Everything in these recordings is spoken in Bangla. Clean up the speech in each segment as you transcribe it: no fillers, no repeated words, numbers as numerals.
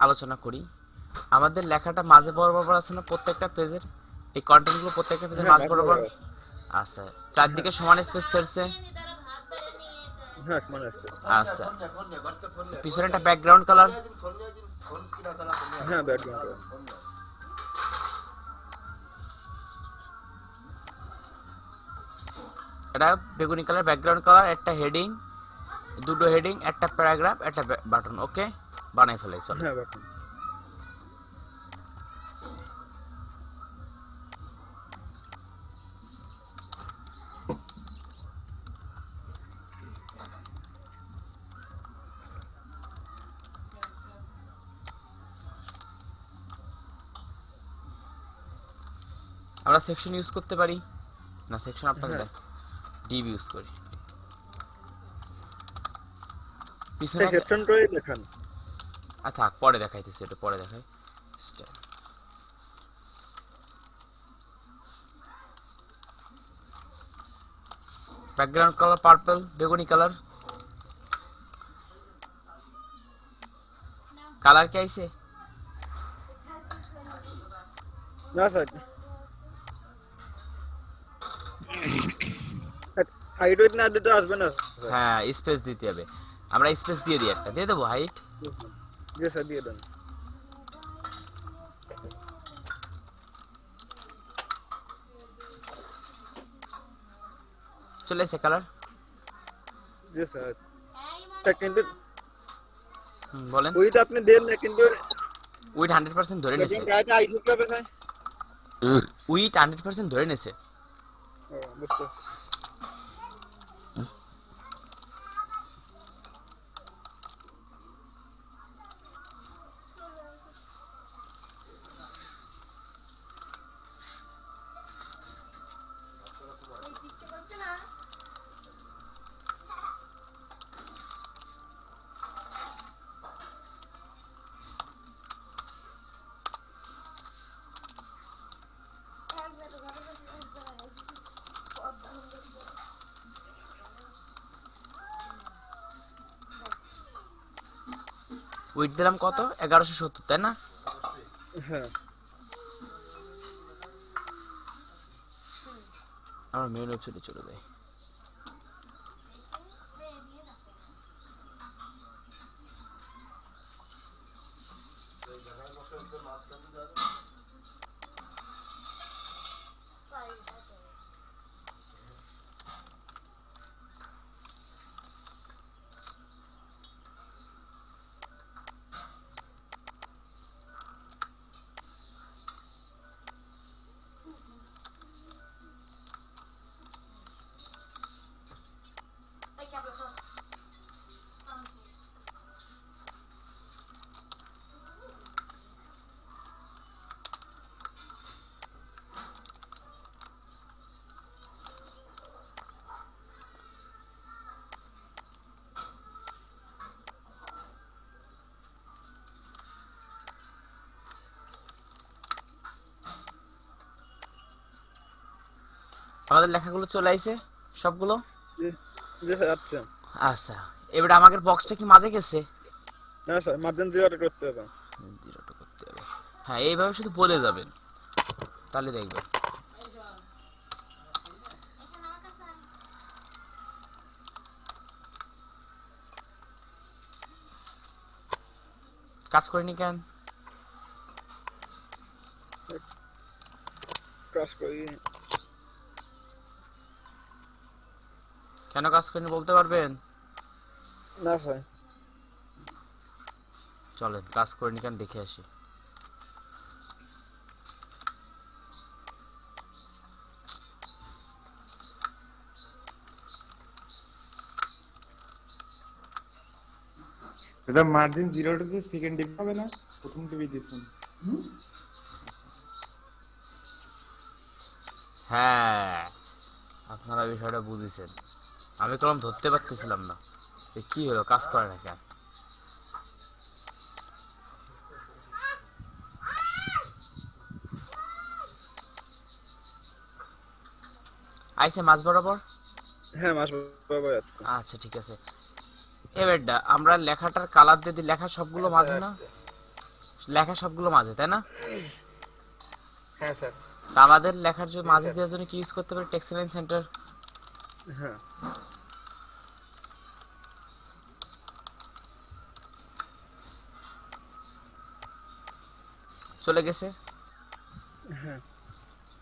আলোচনা করি। আমাদের লেখাটা মাঝে বরাবর আছে না প্রত্যেকটা পেজের? এই কন্টেন্টগুলো প্রত্যেকটা পেজের হ্যাঁ মাঝ মাঝ বরাবর বরাবর আছে। আচ্ছা, হ্যাঁ চারদিকে সমান স্পেস ছেড়ছে। হ্যাঁ সমান আসতেছে। আচ্ছা, পিছনে একটা ব্যাকগ্রাউন্ড কালার। হ্যাঁ ব্যাকগ্রাউন্ড কালার। এটা বেগুনি কালার ব্যাকগ্রাউন্ড কালার, একটা হেডিং, দুটো হেডিং, একটা প্যারাগ্রাফ, একটা বাটন। ওকে, বানাই ফেলাই চলো। হ্যাঁ বাটন। আমরা সেকশন ইউজ করতে পারি না? সেকশন আপনাকে হ্যাঁ দেখ, ডিভ ইউজ করি। এই পিছনে সেকশনটাই দেখান। থাক, পরে দেখাইতেছি, এটা পরে দেখাই। ব্যাকগ্রাউন্ড কালার পার্পল, বেগুনি কালার। কালার কি আইছে? না স্যার, হাইট ওয়েট না দিতে আসবে না স্যার। হ্যাঁ, স্পেস দিতে হবে। আমরা স্পেস দিয়ে দিই, একটা দিয়ে দেবো হাইট। জি স্যার দিয়ে দেন। চলে এসে কালার। জি স্যার, তা কিন্তু বলেন। ওইটা আপনি দেন না কিন্তু উইট 100% ধরে নিছে। ব্যাকগ্রাউন্ড গায়ে আইসে কিভাবে স্যার? উইট 100% ধরে নিছে। ও বুঝতে। উইট দিলাম কত? 1170, তাই না? হ্যাঁ আমরা মেন ওয়েবসাইটে চলে যাই। আমাদের লেখাগুলো চলে আইছে সবগুলো। জি জি স্যার আচ্ছা। আচ্ছা, এবারে আমাদের বক্সটা কি মাঝে গেছে? না স্যার মার্জিন জিরোটা করতে হবে। জিরোটা করতে হবে। হ্যাঁ, এইভাবে শুধু বলে যাবেন, তাহলে দেখবেন। কাজ করিনি কেন? ক্রাশ করি। কেন কাজ করিনি বলতে পারবেন? না স্যার। চলেন কাজ করিনি কেন দেখে আসি। এটা মার্জিন জিরোটা তো সেকেন্ড টিপ হবে না, প্রথম টিপে দিচ্ছেন। হ্যাঁ, আপনারা বিষয়টা বুঝেছেন। আমি কলম ধরতে পারতেছিলাম না, কি হলো কাজ করে না কেন। আইসে মাঝ বরাবর। হ্যাঁ মাস বরাবর আছে। আচ্ছা ঠিক আছে। এবারটা আমরা লেখাটার কালার দিয়ে দিই, লেখা সবগুলো মাঝে না? লেখা সবগুলো মাঝে, তাই না? হ্যাঁ স্যার। তা আমাদের লেখার জন্য জি, মাঝে স্যার। দেওয়ার জন্য কি ইউজ করতে পারি? Text align centre. হ্যাঁ চলে গেছে। হ্যাঁ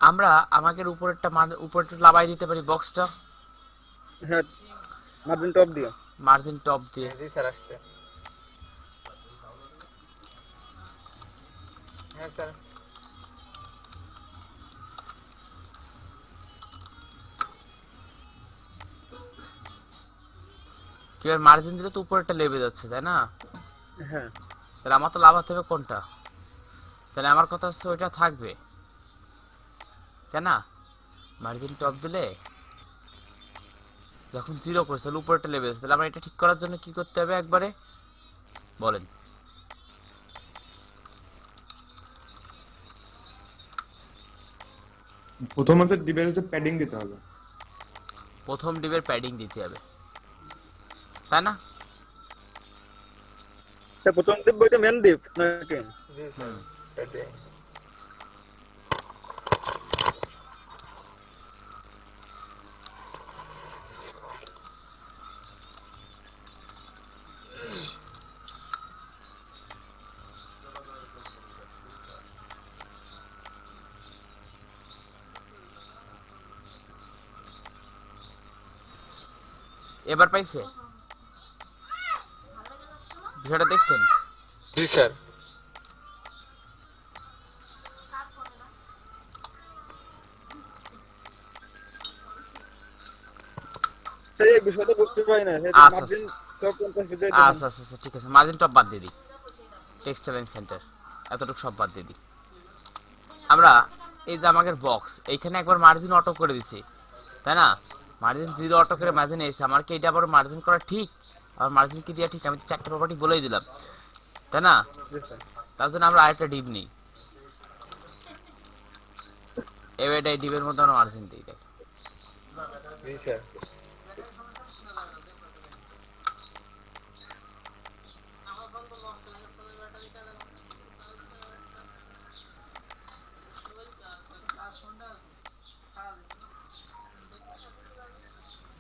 আমরা আমাদের উপরেরটা লাগাই দিতে পারি বক্সটা হ্যাঁ মার্জিন টপ দিও। মার্জিন টপ দিয়ে। জি স্যার, আসছে। হ্যাঁ স্যার। কি মার্জিন দিলে তো উপরেরটা লেবে যাচ্ছে, তাই না? হ্যাঁ তাহলে আমার তো লাভাতে হবে কোনটা? তাহলে আমার কথা হচ্ছে ওইটা থাকবে, তাই না? মার্জিন টপ দিলে যখন 0 করছে তাহলে উপরেরটা লেবে যাচ্ছে। তাহলে আমরা এটা ঠিক করার জন্য কি করতে হবে একবারে বলেন? প্রথমত ডিভাইসে প্যাডিং দিতে হবে। প্রথম ডিবের প্যাডিং দিতে হবে, তাই না? তা প্রথম দিক বইটা মেন দিক নাকি? জি স্যার, এটাই। এবার পাইছে? বিষয়টা দেখছেন? জি স্যার। সেই এই বিষয়টা বুঝতে পারি না। সেই আচ্ছা, মার্জিন টপ 50 ভিতরে আচ্ছা আচ্ছা আচ্ছা, ঠিক আছে। মার্জিন টপ বাদ দিয়ে দিই, টেক্সট এলাইন সেন্টার এতটুকু সব বাদ দিয়ে দিই। আমরা এই যে আমাদের বক্স এইখানে একবার মার্জিন অটো করে দিছি, তাই না? মার্জিন 0 অটো করে মার্জিন এসে আমার কি এটা আবার মার্জিন করা ঠিক? আর মার্জিন কি দেওয়া ঠিক? আমি তো 4টা প্রপার্টি বলেই দিলাম, তাই না? জি স্যার। তার জন্য আমরা আরেকটা ডিপ নিই। এবার এই ডিপের মধ্যে আমরা মার্জিন দিই, দেখ। জি স্যার।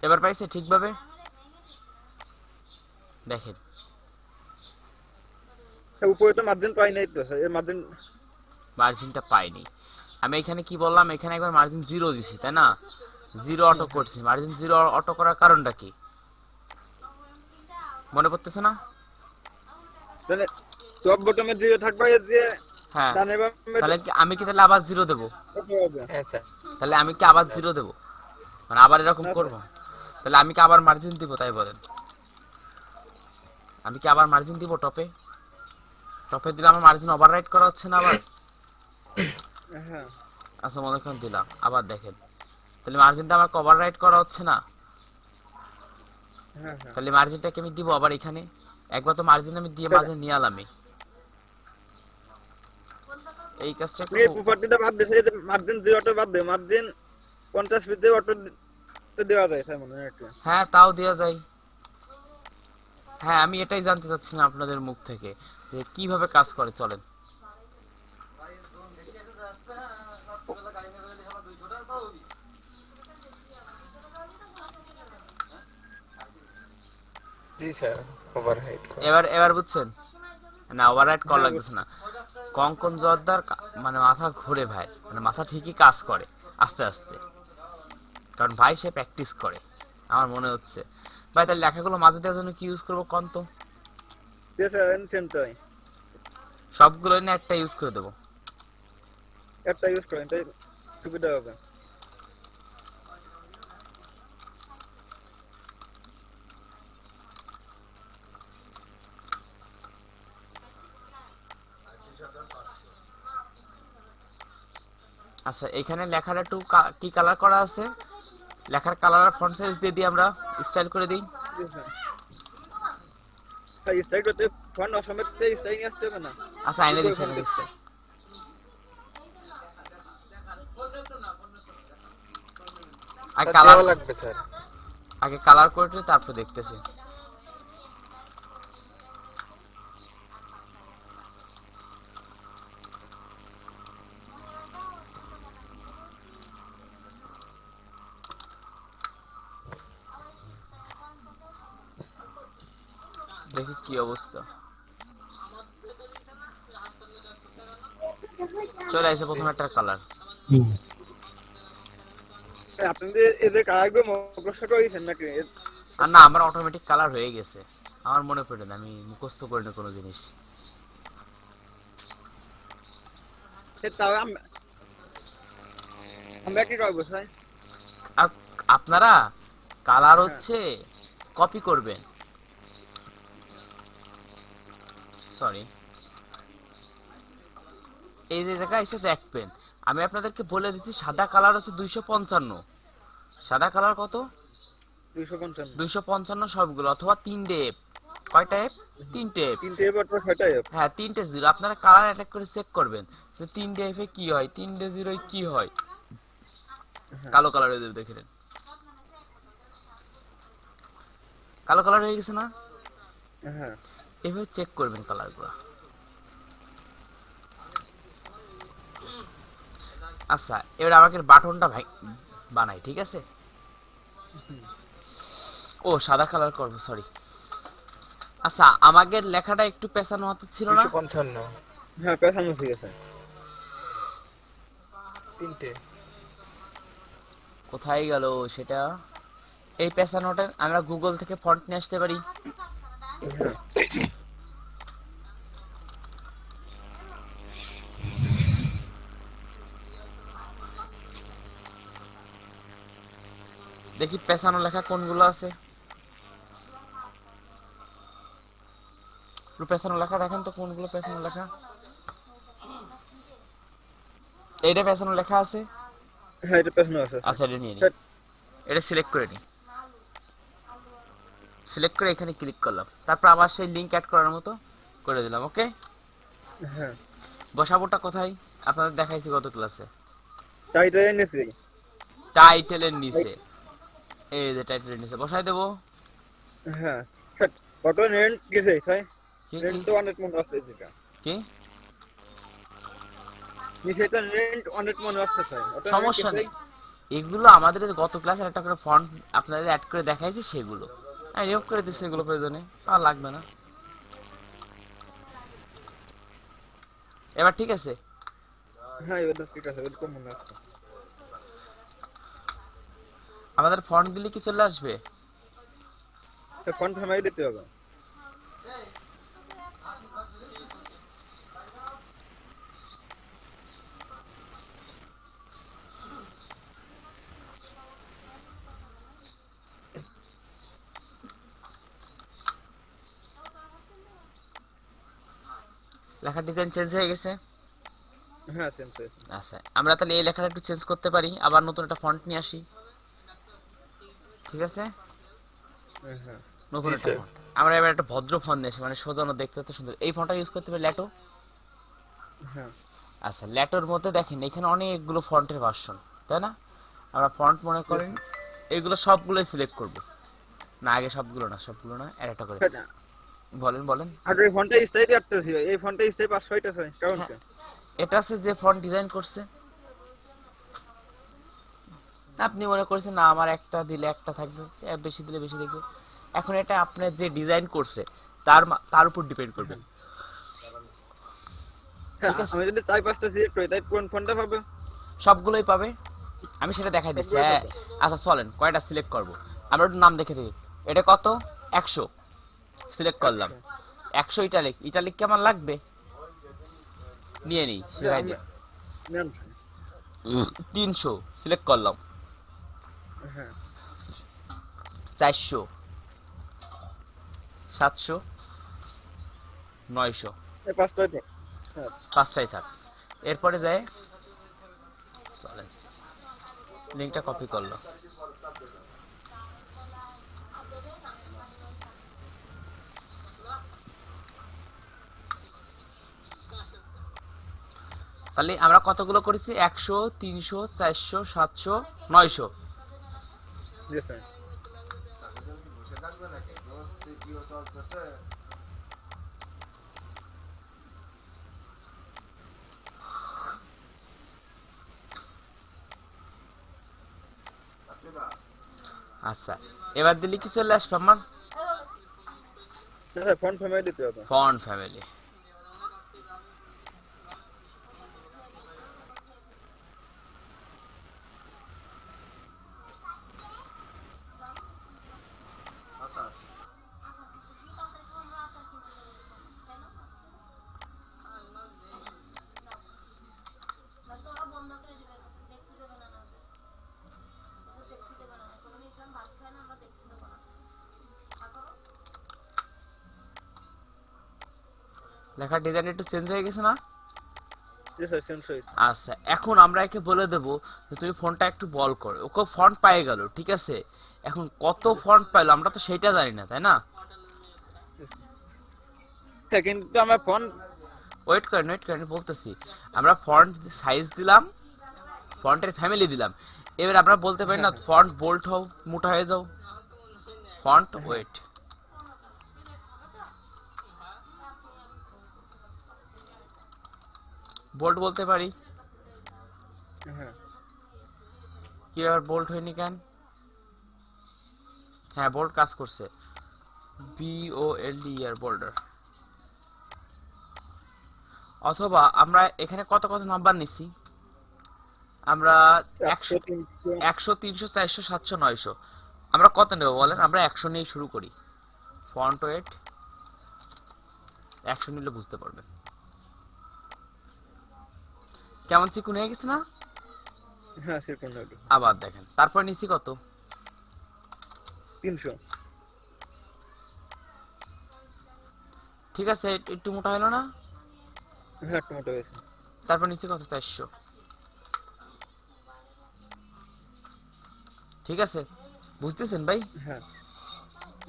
এবার পাইছে ঠিকভাবে? দেখেন উপরে তো মার্জিন পাই নাই তো স্যার। এর মার্জিন মার্জিনটা পাইনি। আমি এখানে কি বললাম, এখানে একবার মার্জিন 0 দিছি, তাই না? 0 অটো করছি। মার্জিন 0 অটো করার কারণটা কি মনে পড়তেছে না? মানে টপ বটমে দিয়ে থাকবে এই যে হ্যাঁ, ডানে বামে তাহলে কি আমি কি তাহলে আবার 0 দেবো? কত হবে? হ্যাঁ স্যার। তাহলে আমি কি আবার 0 দেবো? মানে আবার এরকম না, করব? তাহলে আমি কি আবার মার্জিন দিব, তাই বলেন? আমি কি আবার মার্জিন দিব টপে? টপে দিলে আমার মার্জিন ওভাররাইট করা হচ্ছে না আবার? হ্যাঁ আচ্ছা, মনে করেন দিলাম, আবার দেখেন তাহলে মার্জিনটা আমাকে ওভাররাইট করা হচ্ছে না। হ্যাঁ হ্যাঁ। তাহলে মার্জিনটাকে আমি দিব আবার এখানে। একবার তো মার্জিন আমি দিয়ে মার্জিন নিয়ে আলামই। এই কাজটা এই প্রপার্টিটা বাদ দিছে এই যে মার্জিন 0টা বাদ দে। মার্জিন 50 ভিতরে অটো দেওয়া যায় স্যার মনে হয় একটু। হ্যাঁ, তাও দেওয়া যায়। হ্যাঁ, আমি এটাই জানতে চাচ্ছিলাম আপনাদের মুখ থেকে যে কিভাবে কাজ করে। চলেন জি স্যার, ওভারহাইড। এবার এবার বুঝছেন? না, ওভাররাইট করা লাগতেছে না। কঙ্কন জোয়ারদার মানে মাথা ঘুরে ভাই, মানে মাথা ঠিকই কাজ করে আস্তে আস্তে, কারণ ভাই সে প্র্যাকটিস করে আমার মনে হচ্ছে। ভাই তার লেখাগুলো মাঝে দেওয়ার জন্য কি ইউজ করবো কন তো? ঠিক আছে সেমটাই সবগুলো নিয়ে একটা ইউজ করে দেবো। একটা ইউজ করেন তাই সুবিধা হবে। আচ্ছা, এখানে লেখাটা একটু কি কালার করা আছে? লেখার কালার আর ফন্ট সাইজ দিয়ে দিই, আমরা স্টাইল করে দিই। জি স্যার। ভাই স্ট্রাইক করতে ফোন অসময়ে স্ট্রাইক নিয়ে আসতে হবে না। আচ্ছা, আইনে দিচ্ছে আইনে দিচ্ছে। আগে স্যার, কালার দেওয়া লাগবে স্যার। আগে কালার করে দিলে তারপর দেখতেছি। দেখি কি অবস্থা। চলে আসে প্রথম একটা কালার। আপনাদের এদের কালারগুলো মুখস্থ করে দিয়েছেন নাকি? আর না, আমার অটোমেটিক কালার হয়ে গেছে, আমার মনে পড়ে না, আমি মুখস্থ করি না কোনো জিনিস। তাও আমরা কি করবো স্যার? আপনারা কালার হ্যাঁ। হচ্ছে কপি করবেন, সরি এই যে জায়গায় এসে দেখবেন, আমি আপনাদেরকে বলে দিচ্ছি সাদা কালার হচ্ছে 255। সাদা কালার কত? 255। 255 সবগুলো, অথবা 3টে এফ। কয়টা এফ? 3টে এফ। 3টে এবার 6টা এফ। হ্যাঁ 3টে জিরো। আপনারা কালার অ্যাটাক করে চেক করবেন যে 3টে এফ এ কি হয়, 3টে জিরোয় কি হয়। কালো কালার হয়ে যাবে, দেখে নেন কালো কালার হয়ে গেছে না? হ্যাঁ এভাবে চেক করবেন কালারগুলো। আচ্ছা, এবার আমাকে বাটনটা বানাই, ঠিক আছে? ও সাদা কালার করবো, সরি। আচ্ছা, আমাদের লেখাটা একটু পেছানো হতে ছিল না? 255 হ্যাঁ পেছানো ঠিক আছে। 3টে। কোথায় গেল সেটা? এই পেছানোটা আমরা গুগল থেকে ফন্ট নিয়ে আসতে পারি। হ্যাঁ দেখি পেছানো লেখা কোনগুলো আছে। একটু পেছানো লেখা দেখেন তো কোনগুলো পেছানো লেখা। এইটা পেছানো লেখা আছে। হ্যাঁ এটা পেছানো আছে। আচ্ছা, এটা নিয়ে নিই, এটা সিলেক্ট করে নিই। সিলেক্ট করে এখানে ক্লিক করলাম, তারপর আবার সেই লিংক অ্যাড করার মতো করে দিলাম। ওকে, হ্যাঁ বসাবোটা কোথায়? আপনাদের দেখাইছি গত ক্লাসে, টাইটা এনেছি। টাইটেলের নিচে। এই যে টাইটেলের নিচে বসাই দেবো। হ্যাঁ কত রেন্ট গেছে স্যার? কি রেন্ট কি তো অনেক মনে আছে যেটা কি? নিচেটা রেন্ট অনেক মনে আছে স্যার, ওটা সমস্যা নেই, এগুলো আমাদের গত ক্লাসের একটা করে ফন্ট আপনাদের অ্যাড করে দেখাইছি, সেগুলো আমি রিমুভ করে দিচ্ছি, এগুলো প্রয়োজনে আর লাগবে না। এবার ঠিক আছে? হ্যাঁ এটা ঠিক আছে, ওটা মনে আছে। আমাদের ফন্টগুলি কি চলে আসবে? কনফার্ম দিতে হবে। লেখার ডিজাইন চেঞ্জ হয়ে গেছে। হ্যাঁ সেন্স আছে। আচ্ছা, আমরা তাহলে এই লেখাটা একটু চেঞ্জ করতে পারি, আবার নতুন একটা ফন্ট নিয়ে আসি, ঠিক আছে? হ্যাঁ নতুন জি একটা স্যার। ফন্ট আমরা এবার একটা ভদ্র ফন্ট নিয়ে আসি, মানে সোজানো, দেখতে তো সুন্দর। এই ফন্টটা ইউজ করতে পারি, ল্যাটো। হ্যাঁ আচ্ছা, ল্যাটোর মধ্যে দেখেন এখানে অনেকগুলো ফন্টের ভার্সন, তাই না? আমরা ফন্ট মনে করেন এইগুলো সবগুলোই সিলেক্ট করব। না, আগে সবগুলো না, সবগুলো না, আর একটা করে। হ্যাঁ। বলেন বলেন। আর এই ফন্টটা স্টাইল করতেছি, এই ফন্টটা স্টাইল 500টা আছে কারণ হ্যাঁ, কি? এটা আছে যে ফন্ট ডিজাইন করছে। আপনি মনে করছেন না আমার একটা দিলে একটা থাকবে, বেশি দিলে বেশি থাকবে। এখন এটা আপনার যে ডিজাইন করছে তার উপর ডিপেন্ড করবে। হ্যাঁ ঠিক আছে, আমি যদি 4-5টা সিলেক্ট করি তাই কোন ফন্টটা পাবে? সবগুলোই পাবে, আমি সেটা দেখাই দিচ্ছি। সবগুলোই হ্যাঁ, পাবে। আচ্ছা চলেন কয়টা সিলেক্ট করব, আমরা একটু নাম দেখে দিই। এটা কত? 100 সিলেক্ট করলাম। 100 ইটালিক, ইটালিক কি আমার লাগবে? নিয়ে নিই, শিখাই দিই। নেন স্যার। 300 সিলেক্ট করলাম। হ্যাঁ 400, 700, 900, এই 5টাই তো। হ্যাঁ পাঁচটাই থাক। এরপরে যায়, চলেন লিঙ্কটা কপি করলো। তাহলে আমরা কতগুলো করেছি? 100, 300, 400, 700, 900। জি স্যার। আচ্ছা, এবার দিলে কি চলে আসবে আমার? না স্যার ফন্ট ফ্যামিলি দিতে হবে। Font family. লেখার ডিজাইন একটু চেঞ্জ হয়ে গেছে না? জি স্যার চেঞ্জ হয়েছে। আচ্ছা, এখন আমরা একে বলে দেব যে তুমি ফন্টটা একটু বল করো। ওকে ফন্ট পেয়ে গেল, ঠিক আছে। এখন কত ফন্ট পাইলো আমরা তো সেটা জানি না, তাই না? স্যার কিন্তু আমার ফন্ট ওয়েট করেন বলতেছি। আমরা ফন্ট সাইজ দিলাম, ফন্টের ফ্যামিলি দিলাম। এবার আমরা বলতে পারি না ফন্ট বোল্ড হও, মোটা হয়ে যাও। ফন্ট ওয়েট, বোল্ড বলতে পারি। হ্যাঁ কি ব্যাপার, বোল্ড হয়নি কেন? হ্যাঁ, বোল্ড কাজ করছে। BOLD এর বোল্ডার। অথবা আমরা এখানে কত কত নাম্বার নিছি? আমরা 100, 100, 300, 400, 700, 900। আমরা কত নেব বলেন? আমরা 100 নিয়ে শুরু করি। ফন্ট ওয়েট 100 নিলে বুঝতে পারবেন। কেমন চিকুন হয়ে গেছে না? হ্যাঁ সেকেন্ড হবে আবার দেখেন, তারপর নিছি কত? 300। ঠিক আছে, একটু মোটা হলো না? হ্যাঁ টমেটো হয়েছে। তারপর নিচে কত? 400। ঠিক আছে, বুঝতেছেন ভাই? হ্যাঁ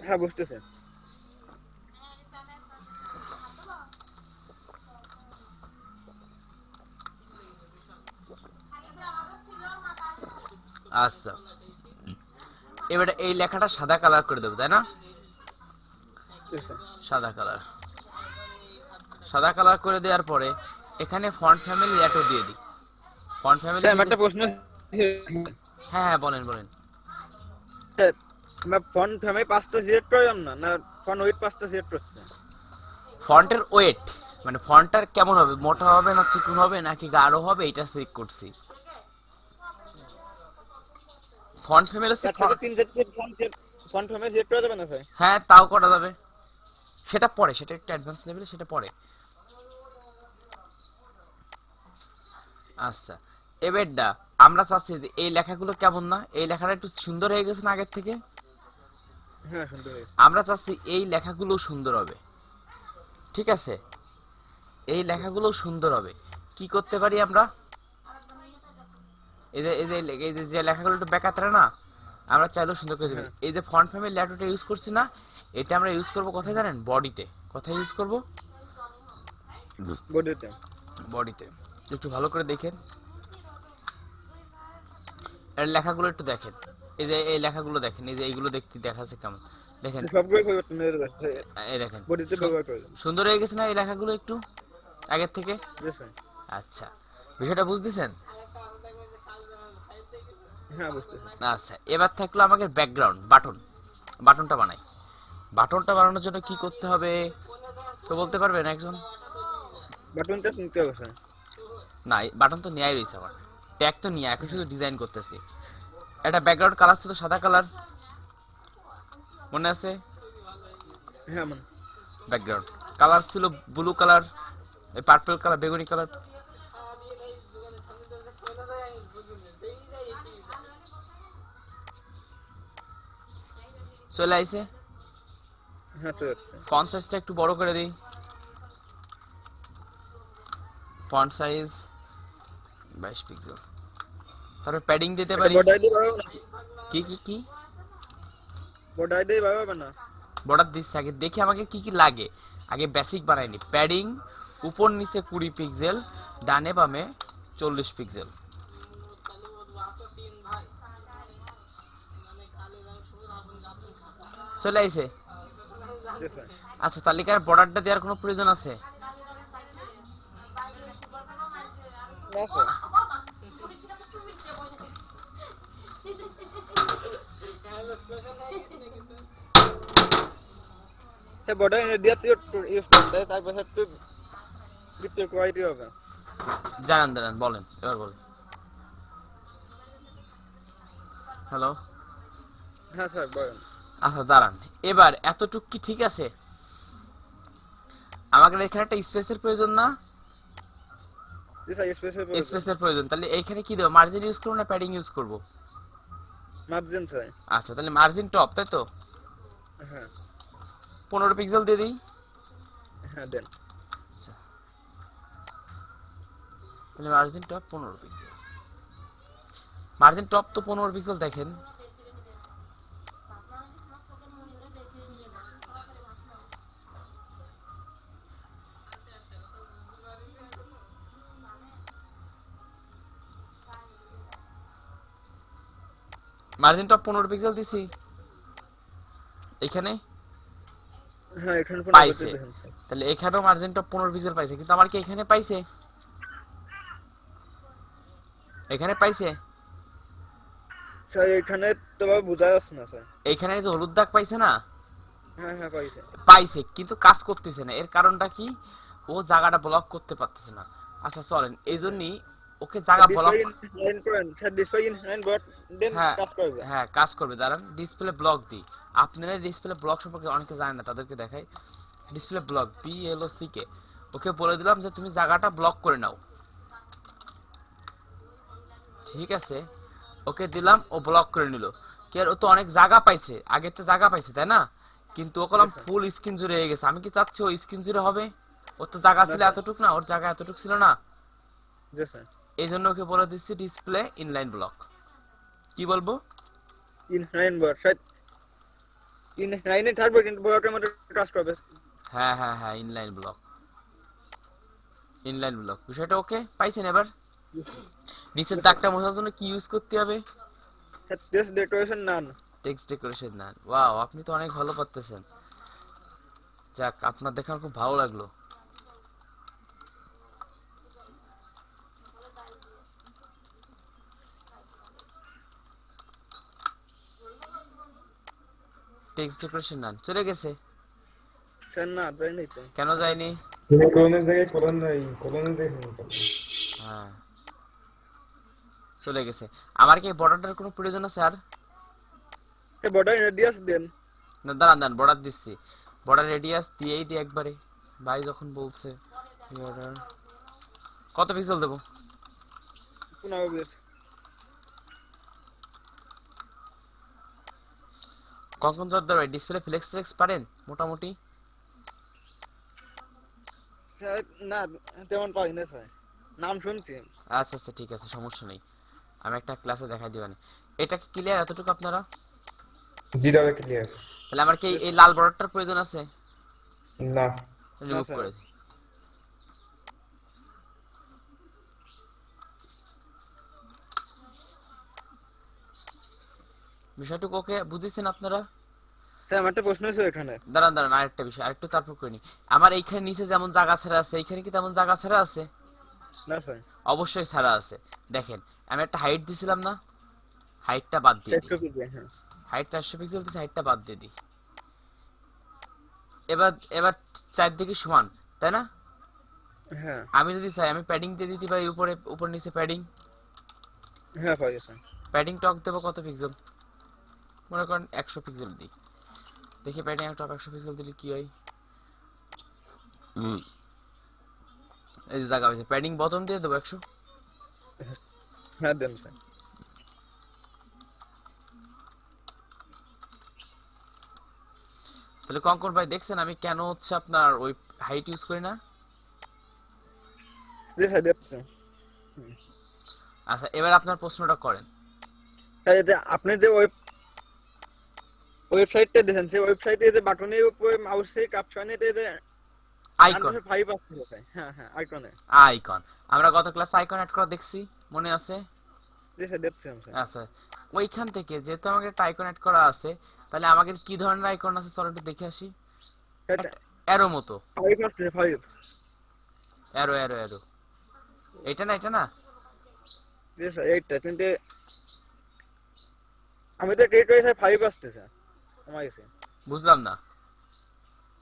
হ্যাঁ বুঝতেছেন। আচ্ছা, এবারে এই লেখাটা সাদা কালার করে দেবো, তাই না? জি স্যার। সাদা কালার, সাদা কালার করে দেওয়ার পরে এখানে ফন্ট ফ্যামিলি এটো দিয়ে দিই। Font family. স্যার আমার একটা প্রশ্ন ছিল। হ্যাঁ হ্যাঁ, বলেন বলেন। স্যার আমরা ফন্ট ফ্যামিলি 5টা সিলেক্ট করলাম না, না ফন্ট ওয়েট 5টা সিলেক্ট করছে। ফন্টের ওয়েট মানে ফন্টটার কেমন হবে, মোটা হবে না চিকুন হবে নাকি গাঢ় হবে, এটা চেক করছি। ফন্ট ফ্যামিলি স্যার সাথে 3 সেট ফন্ট ফ্যামিলি সিলেক্ট করা যাবে না স্যার? হ্যাঁ, তাও করা যাবে। সেটা পরে, সেটা একটু অ্যাডভান্স লেভেলে, সেটা পরে। আচ্ছা, এবারটা আমরা চাচ্ছি যে এই লেখাগুলো কেমন না, এই লেখাটা একটু সুন্দর হয়ে গেছে না আগের থেকে? হ্যাঁ সুন্দর হয়েছে। আমরা চাচ্ছি এই লেখাগুলো সুন্দর হবে, ঠিক আছে। এই লেখাগুলো সুন্দর হবে, কি করতে পারি আমরা? এই যে লেখাগুলো একটু বেকাতরা না, আমরা চাইলেও সুন্দর করে দেবেন। এই যে ফন্ট ফ্যামিলি লেটারটা ইউজ করছি না, এটা আমরা ইউজ করব কোথায় জানেন? বডিতে। কোথায় ইউজ করব? বডিতে। বডিতে। একটু ভালো করে দেখেন, এর লেখাগুলো একটু দেখেন। এই যে এই লেখাগুলো দেখেন, এই যে এইগুলো দেখতে দেখাচ্ছে কেমন দেখেন। সবগুলো পরিবর্তন হয়ে যাচ্ছে। এই দেখেন, বডিতে ব্যবহার করে। সুন্দর হয়ে গেছে না এই লেখাগুলো একটু আগের থেকে? জি স্যার। আচ্ছা, বিষয়টা বুঝতেছেন? হ্যাঁ বুঝতেছি। আচ্ছা, এবার থাকলো আমাদের ব্যাকগ্রাউন্ড বাটন। বাটনটা বানাই। বাটনটা বানানোর জন্য কি করতে হবে তো বলতে পারবেন একজন? বাটনটা নিতে হবে স্যার। না, বাটন তো নেয়াই রয়েছে আমার, ট্যাগ তো নিয়ে, এখন শুধু ডিজাইন করতেছি। একটা ব্যাকগ্রাউন্ড কালার ছিল সাদা কালার, মনে আছে? হ্যাঁ মান। ব্যাকগ্রাউন্ড কালার ছিল ব্লু কালার, এই পার্পল কালার, বেগুনি কালার। চলে আইছে। হ্যাঁ চলে যাচ্ছে। ফন্ট সাইজটা একটু বড় করে দিই। Font size 22 pixel. তারপর প্যাডিং দিতে পারি। বর্ডার দিয়ে পাবো না? কি কি কি বর্ডার দিয়ে পাবো না? বর্ডার দিচ্ছে, আগে দেখি আমাকে কি কি লাগে। আগে বেসিক বানাইনি। প্যাডিং উপর নিচে 20 পিক্সেল, ডানে বামে 40 পিক্সেল। চলে আইছে। জি স্যার। আচ্ছা, তালিকার বর্ডারটা দেওয়ার কোনো প্রয়োজন আছে? না sir. Sir border radius use করতে তারপর একটু ভিতরে কোয়ালিটি হবে। জানান জানান, বলেন এবার বলেন। হ্যালো। হ্যাঁ স্যার বলেন। আচ্ছা দাঁড়ান, এবার এতটুক কি ঠিক আছে? আমাদের এখানে একটা স্পেসের প্রয়োজন না? জি স্যার স্পেসের প্রয়োজন। স্পেসের প্রয়োজন, তাহলে এইখানে কি দেবো, মার্জিন ইউজ করবো না প্যাডিং ইউজ করবো? Margin sir. আচ্ছা তাহলে মার্জিন টপ, তাই তো? হ্যাঁ 15 পিক্সেল দিয়ে দিই। হ্যাঁ দেন। আচ্ছা তাহলে margin top 15 pixel. Margin top তো 15 পিক্সেল দেখেন। মার্জিন টপ 15 পিক্সেল দিছি এখানে, হ্যাঁ এখানে পাইছে। দেখেন স্যার। তাহলে এখানেও মার্জিন টপ 15 পিক্সেল পাইছে, কিন্তু আমার কি এখানে পাইছে? এখানে পাইছে? স্যার এখানে তো ভাবে বোঝা যাচ্ছে না স্যার। এইখানে যে হলুদ দাগ পাইছে না, হ্যাঁ হ্যাঁ পাইছে। পাইছে কিন্তু কাজ করতেছে না। এর কারণটা কি? ও জায়গাটা ব্লক করতে পারতেছে না। আচ্ছা চলেন, এই জন্যই ওকে জায়গা ব্লক। ডিসপ্লে ইন করেন স্যার, ডিসপ্লে ইন বট দেন হ্যাঁ কাজ করবে। হ্যাঁ কাজ করবে, দাঁড়ান ডিসপ্লে ব্লক দিই। আপনারা ডিসপ্লে ব্লক সম্পর্কে অনেকে জানেন না, তাদেরকে দেখাই। ডিসপ্লে ব্লক BLOC কে ওকে বলে দিলাম যে তুমি জায়গাটা ব্লক করে নাও, ঠিক আছে? ওকে দিলাম, ও ব্লক করে নিল। কি আর ও তো অনেক জায়গা পাইছে, আগে তো জায়গা পাইছে তাই না? কিন্তু ও কলম ফুল স্ক্রিন জুড়ে হয়ে গেছে। আমি কি চাচ্ছি ও স্ক্রিন জুড়ে হবে? ওর তো জায়গা ছিল এতটুক না, ওর জায়গা এতটুক ছিল না। জি স্যার। এই জন্য ওকে বলে দিচ্ছি ডিসপ্লে ইনলাইন ব্লক। কি বলবো? ইনলাইন বট স্যার, ইনলাইনে থাকবে কিন্তু বটের মধ্যে কাজ করবে। হ্যাঁ হ্যাঁ হ্যাঁ ইনলাইন ব্লক, ইনলাইন ব্লক বিষয়টা ওকে পাইছেন। এবার নিচের দাগটা মোছার জন্য কি ইউজ করতে হবে? স্যার টেক্সট ডেকোরেশন নান। টেক্সট ডেকোরেশন না? ওয়াও, আপনি তো অনেক ভালো পারতেছেন। যাক, আপনার দেখে আমার খুব ভালো লাগলো। টেক্সট ডেকোরেশন নান চলে গেছে? স্যার না যায়নি তো। কেন যায়নি? সেমিকোলনের জায়গায় কোলন নাই, কোলনের জায়গায় সেমিকোলন। হ্যাঁ চলে গেছে। আমার কি বর্ডারটার কোনো প্রয়োজন আছে আর? স্যার বর্ডার রেডিয়াস দেন। না দাঁড়ান দাঁড়ান, বর্ডার দিচ্ছি। বর্ডার রেডিয়াস দিয়েই দিই একবারে, ভাই যখন বলছে। বর্ডার কত পিক্সেল দেবো? 15 বেস। কখন জোর দেবে? ডিসপ্লে ফ্লেক্স ফ্লেক্স পারেন মোটামুটি? স্যার না তেমন পারি না স্যার, নাম শুনছি। আচ্ছা আচ্ছা ঠিক আছে, সমস্যা নেই, আমি একটা ক্লাসে দেখাই দিবানি। এটা কি ক্লিয়ার এতটুকু আপনারা? জি দাদা ক্লিয়ার। তাহলে আমার কি এই লাল বর্ডারটার প্রয়োজন আছে? না রিমুভ স্যার। করে দিই। বিষয়টুকু ওকে বুঝেছেন আপনারা? স্যার আমার একটা প্রশ্ন আছে এখানে। দাঁড়ান দাঁড়ান, আরেকটা বিষয় আরেকটু তারপর করে নি। আমার এইখানে নিচে যেমন জায়গা ছাড়া আছে, এইখানে কি তেমন জায়গা ছাড়া আছে? না স্যার। অবশ্যই ছাড়া আছে। দেখেন আমি একটা হাইট দিছিলাম না, হাইটটা বাদ দিয়ে দিই। 400 কেজি হ্যাঁ। হাইট 400 পিক্সেল দিছি, হাইটটা বাদ দিয়ে দিই। এবার এবার চারদিকে সমান, তাই না? হ্যাঁ আমি যদি চাই আমি প্যাডিং দিয়ে দিতে পারি, উপরে উপর নিচে প্যাডিং। হ্যাঁ পাই স্যার। প্যাডিং টক দেবো কত পিক্সেল? মনে করেন 100 পিক্সেল দিই। দেখি প্যাডিং টক 100 পিক্সেল দিলে কি হয়। এই যে জায়গা হয়েছে, প্যাডিং বটম দিয়ে দেবো 100। হ্যাঁ দেন স্যার। তাহলে কঙ্কন ভাই দেখছেন আমি কেন হচ্ছে আপনার ওই হাইট ইউজ করি না? জি স্যার দেখছি। আচ্ছা এবার আপনার প্রশ্নটা করেন। স্যার এই যে আপনি যে ওয়েবসাইটটা দিয়েছেন, সেই ওয়েবসাইটে যে বাটনের উপরে মাউসের কাপশনে যে আইকন, 5 আসছে স্যার। হ্যাঁ হ্যাঁ আইকনে। আইকন আমরা গত ক্লাসে আইকন অ্যাড করা দেখছি, মনে আছে? জি স্যার দেখছি স্যার। আচ্ছা ওইখান থেকে যেহেতু আমাকে একটা আইকন অ্যাড করা আছে, তাহলে আমাদের কি ধরনের আইকন আছে চলো একটু দেখে আসি। এটা অ্যারো মতো, 5 আসছে 5। অ্যারো অ্যারো অ্যারো, এটা না এটা না? জি স্যার এইটা কিন্তু আমি তো ট্রেড করে 5 আসছে স্যার আমার কাছে। বুঝলাম না।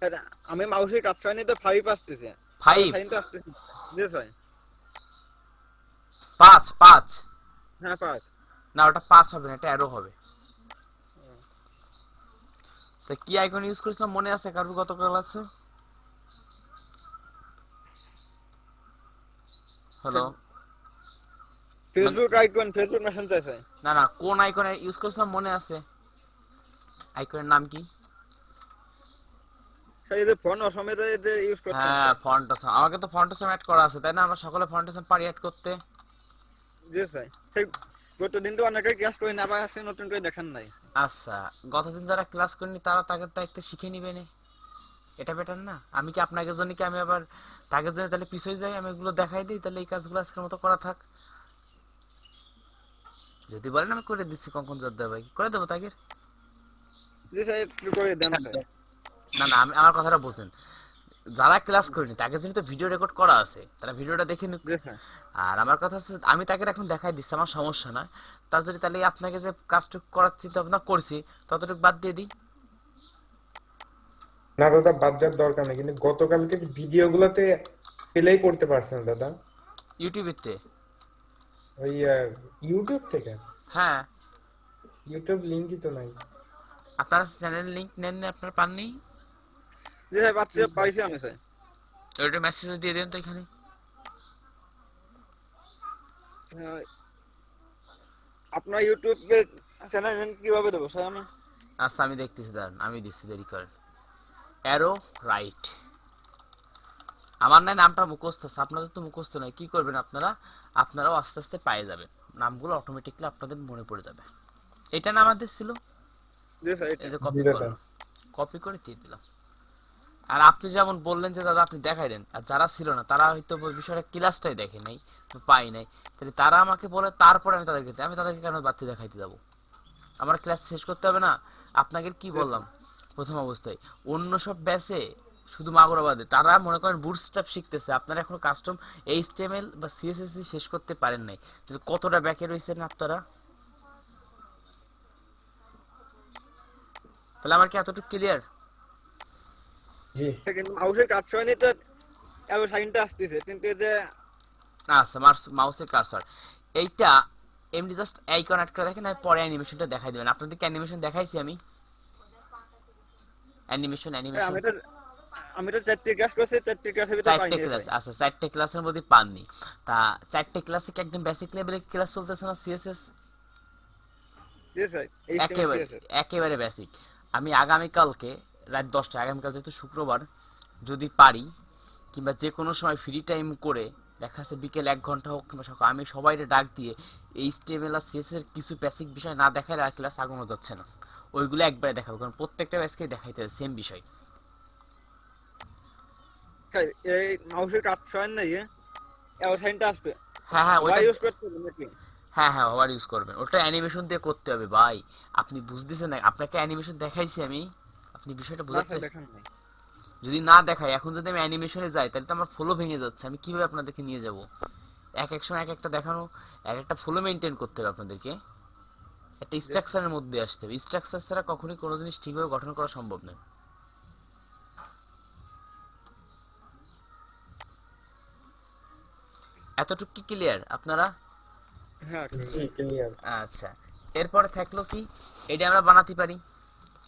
স্যার আমি মাউসের কাজ হয়নি তো 5 আসতেছে 5 সাইন তো আসতেছে জি স্যার 5 হ্যাঁ 5 না ওটা 5 হবে না, এটা অ্যারো হবে। তো কি আইকন ইউজ করেছিলাম মনে আছে কারোর গত ক্লাসে? Hello, Facebook icon Facebook Messenger sir না না কোন আইকন ইউজ করেছিলাম মনে আছে? আইকনের নাম কি? স্যার এই যে ফোন অসমে যে ইউজ করছেন হ্যাঁ ফন্টেশন, আমাকে তো ফন্টেশন অ্যাড করা আছে তাই না? আমরা সকলে ফন্টেশন পারি অ্যাড করতে। জি স্যার সেই গত দিন তো অনেকেই ক্লাস করি না, আবার আসছে নতুন করে দেখান নাই। আচ্ছা, গতদিন যারা ক্লাস করেনি তারা তাদের দায়িত্ব শিখে নিবে না, এটা বেটার না? আমি কি আপনাকে জন্য কি আমি আবার তাদের জন্য তাহলে পিছয়ে যাই? আমি এগুলো দেখাই দিই, তাহলে এই কাজগুলো আজকের মতো করা থাক। যদি বলেন আমি করে দিচ্ছি কখন জোর ভাই করে দেবো তাকে। জি স্যার একটু করে দেন স্যার। না না আমি আমার কথাটা বোঝেন, যারা ক্লাস করেনি তাদের জন্য তো ভিডিও রেকর্ড করা আছে, তারা ভিডিওটা দেখে নিক। জি স্যার আর আমার কথা হচ্ছে আমি তাকে এখন দেখাই দিচ্ছি, আমার সমস্যা না। তার যদি তাহলে আপনাকে যে কাজটুকু করার চিন্তা ভাবনা করছি ততটুকু বাদ দিয়ে দিই। না দাদা, বাদ দেওয়ার দরকার নেই, কিন্তু গতকালকে ভিডিওগুলোতে প্লে করতে পারছে না দাদা। ইউটিউবেতে? ওই ইউটিউব থেকে? হ্যাঁ, ইউটিউব লিঙ্কই তো নাই। আপনারা চ্যানেল লিংক নেননি, আপনারা পাননি? জি স্যার পাইছি আমি স্যার। ওইটা মেসেজ দিয়ে দেন তো এখানে। হ্যাঁ, আপনার ইউটিউবে চ্যানেল কিভাবে দেবো স্যার আমি? আচ্ছা আমি দেখতেছি, দাঁড়ান আমি দিচ্ছি, দেরি করেন। অ্যারো রাইট, আমার নাই নামটা মুখস্থ আছে, আপনাদের তো মুখস্থ নাই, কি করবেন আপনারা? আপনারাও আস্তে আস্তে পায়ে যাবেন, নামগুলো অটোমেটিকলি আপনাদের মনে পড়ে যাবে। এটা না আমাদের ছিল, জি স্যার এটা এই যে জি কপি দাদা। করলাম, কপি করে দিয়ে দিলাম। আর আপনি যেমন বললেন যে দাদা আপনি দেখাই দেন, আর যারা ছিল না তারা হয়তো বিষয়টা ক্লাসটাই দেখে নাই, পাই নাই, তাহলে তারা আমাকে বলে তারপরে আমি তাদেরকে আমি তাদেরকে কেন বাড়তি দেখাইতে যাবো? আমার ক্লাস শেষ করতে হবে না? আপনাকে কি বললাম প্রথম অবস্থায়, অন্য সব ব্যাচে শুধু মাগুরাবাদে তারা মনে করেন বুটস্ট্র্যাপ শিখতেছে, আপনারা এখনো কাস্টম এইচটিএমএল বা সিএসএস শেষ করতে পারেন নাই, তাহলে কতটা ব্যাকে রয়েছেন আপনারা? তাহলে আমার কি এতটুকু ক্লিয়ার? জি কিন্তু মাউসের কাজ হয়নি তো এত সাইনটা আসতেছে, কিন্তু এই যে আচ্ছা, মাউসের কার্সর এইটা এমনি জাস্ট আইকন অ্যাড করে দেখেন, আর পরে অ্যানিমেশনটা দেখাই দেবেন। আপনাদেরকে অ্যানিমেশন দেখাইছি আমি, অ্যানিমেশন অ্যানিমেশন আমি তো 4টি ক্লাস করছি, 4টি ক্লাসের ভিতরে চারটে পাইনি ক্লাস, স্যার। আচ্ছা চারটে ক্লাসের মধ্যে পাননি? তা চারটে ক্লাসে কি একদম বেসিক লেভেলের ক্লাস চলতেছে না সিএসএস? জি স্যার এইচটিএমএল একেবারে সিএসএস একেবারে বেসিক। আমি আগামীকালকে রাত 10টায়, আগামীকাল যেহেতু শুক্রবার, যদি পারি কিংবা যে কোনো সময় ফ্রি টাইম করে দেখা যাচ্ছে বিকেল 1 ঘন্টা হোক কিংবা সকাল, আমি সবাইকে ডাক দিয়ে এইচটিএমএল আর সিএসএস এর কিছু বেসিক বিষয় না দেখালে আর ক্লাস আগানো যাচ্ছে না, ওইগুলো একবারে দেখাবো, কারণ প্রত্যেকটা ব্যাচকেই দেখাইতে হবে সেম বিষয়। স্যার। এই মাউসের কাজ হয় নাই এত সাইনটা আসবে হ্যাঁ হ্যাঁ ওইটা, ওয়াই ইউজ করতে হবে নাকি? হ্যাঁ হ্যাঁ ওভার ইউজ করবেন, ওটা অ্যানিমেশন দিয়ে করতে হবে ভাই। আপনি বুঝতেছেন না, আপনাকে অ্যানিমেশন দেখাইছি আমি, আপনি বিষয়টা না বোঝাচ্ছে? স্যার দেখান নাই। যদি না দেখাই, এখন যদি আমি অ্যানিমেশনে যাই তাহলে তো আমার ফ্লো ভেঙে যাচ্ছে, আমি কিভাবে আপনাদেরকে নিয়ে যাব? এক এক সময় এক একটা দেখানো, এক একটা ফ্লো মেনটেন করতে হবে আপনাদেরকে, একটা স্ট্রাকচারের মধ্যে আসতে হবে, স্ট্রাকচার ছাড়া কখনোই কোনো জিনিস ঠিকভাবে গঠন করা সম্ভব নয়। এতটুকু কি ক্লিয়ার আপনারা? হ্যাঁ জি ক্লিয়ার। আচ্ছা, এরপরে থাকলো কি, এটা আমরা বানাতে পারি,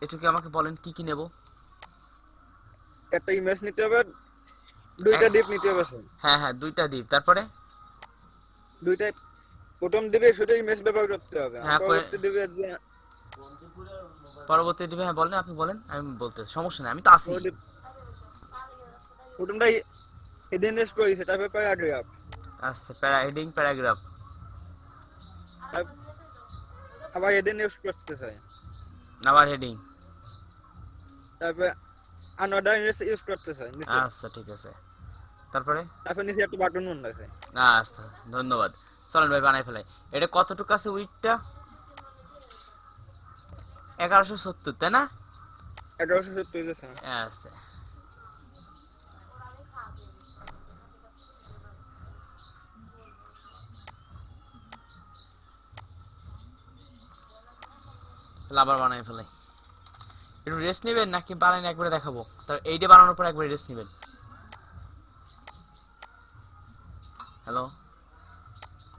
এটুকু আমাকে বলেন কি কি নেব? একটা ইমেজ নিতে হবে, দুইটা ডিপ নিতে হবে স্যার। হ্যাঁ হ্যাঁ দুইটা দ্বীপ, তারপরে দুইটা প্রথম ডিপে শুধু ইমেজ ব্যবহার করতে হবে, আর হ্যাঁ পরবর্তী ডিপে যে পরবর্তী দ্বীপে, হ্যাঁ বলেন, আপনি বলেন, আমি বলতে সমস্যা নেই, আমি তো আছি। প্রথমটা হিডেন লিস্ট করেছে, তারপর প্যারাগ্রাফ, আচ্ছা, প্যারা হেডিং প্যারাগ্রাফ, আবার হিডেন ইউজ করতে চাই, আবার হেডিং, তারপর আনাদার ইউজ করতে চাই নিচে, আচ্ছা ঠিক আছে, তারপরে তারপর নিচে একটা বাটন মনে আছে। আচ্ছা ধন্যবাদ, চলেন ভাই বানাই ফেলাই। এটা কতটুকু আছে উইথটা? 1170 তাই না? 1170 আছে। আচ্ছা তাহলে আবার বানাই ফেলাই। একটু রেস্ট নেবেন নাকি বানান একবারে দেখাবো? তার এইটা বানানোর পর একবারে রেস্ট নেবেন। হ্যালো,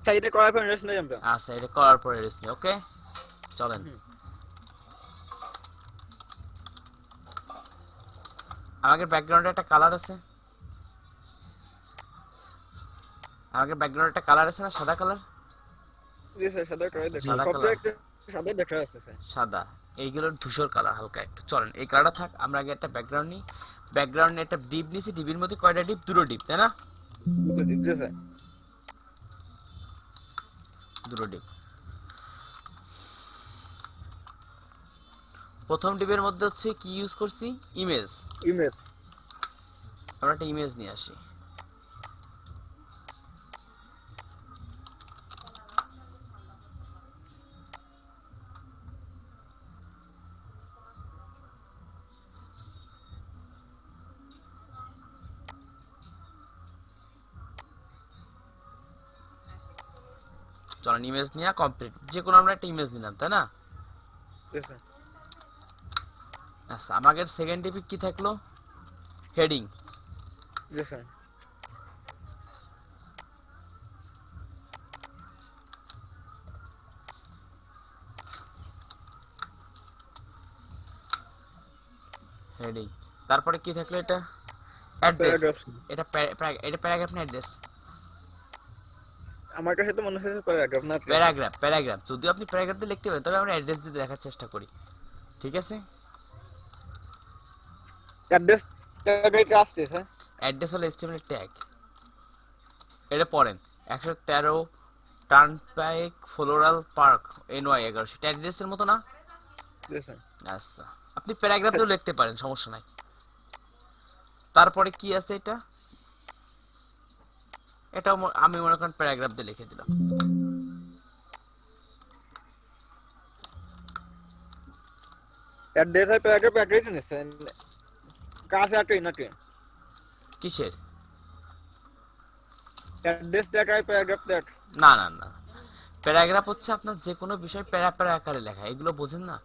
স্যার এটা করার পর রেস্ট নেই আমরা। আচ্ছা এটা করার পরে রেস্ট নিই। ওকে চলেন। হুম। আমাদের ব্যাকগ্রাউন্ডে একটা কালার আছে, আমাদের ব্যাকগ্রাউন্ডে একটা কালার আছে না, সাদা কালার। জি স্যার, সাদা করাই দেখো। সাদা সব কালার, একটা সাদা দেখা আছে স্যার। সাদা, এইগুলোর ধূসর কালার হালকা একটু। চলেন এই কালারটা থাক, আমরা আগে একটা ব্যাকগ্রাউন্ড নিই। ব্যাকগ্রাউন্ডে একটা ডিপ নিছি, ডিপের মধ্যে কয়টা ডিপ? দুটো ডিপ, তাই না? জি স্যার। দুটো ডিপ। প্রথম ডিপের মধ্যে হচ্ছে কি ইউজ করছি? ইমেজ। ইমেজ। আমরা একটা ইমেজ নিয়ে আসি। চলেন ইমেজ নিয়ে কমপ্লিট, যে কোনো আমরা একটা ইমেজ নিলাম, তাই না? জি স্যার। আচ্ছা, আমাদের সেকেন্ড ডিপে কি থাকলো? হেডিং। জি স্যার। হেডিং, তারপরে কি থাকলো? এটা অ্যাড্রেস। প্যারাগ্রাফ। এটা এটা প্যারাগ্রাফ না অ্যাড্রেস? আমার কাছে তো মনে হচ্ছে প্যারাগ্রাফ না। Paragraph, paragraph. যদি আপনি প্যারাগ্রাফ দিয়ে লিখতে পারেন তবে আমরা অ্যাড্রেস দিয়ে দেখার চেষ্টা করি, ঠিক আছে? অ্যাড্রেস ট্যাগটা আসছে স্যার। অ্যাড্রেস হলো এসটিএমএল ট্যাগ। এটা পড়েন, 113 টার্নপাইক ফ্লোরাল পার্ক, NY 11। সেটা অ্যাড্রেসের মতো না? জি স্যার। আচ্ছা, আপনি প্যারাগ্রাফ দিয়েও লিখতে পারেন, সমস্যা নাই। তারপরে কি আছে এটা? এটাও আমি মনে করেন প্যারাগ্রাফ দিয়ে লিখে দিলাম। অ্যাড্রেস আর প্যারাগ্রাফ একই জিনিস স্যার। কাছে একই নাকি? কিসের? অ্যাড্রেস ট্যাগ আর প্যারাগ্রাফ ট্যাগ। না না না, প্যারাগ্রাফ হচ্ছে আপনার যে কোনো বিষয় প্যারা প্যারা আকারে লেখা, এগুলো বোঝেন না?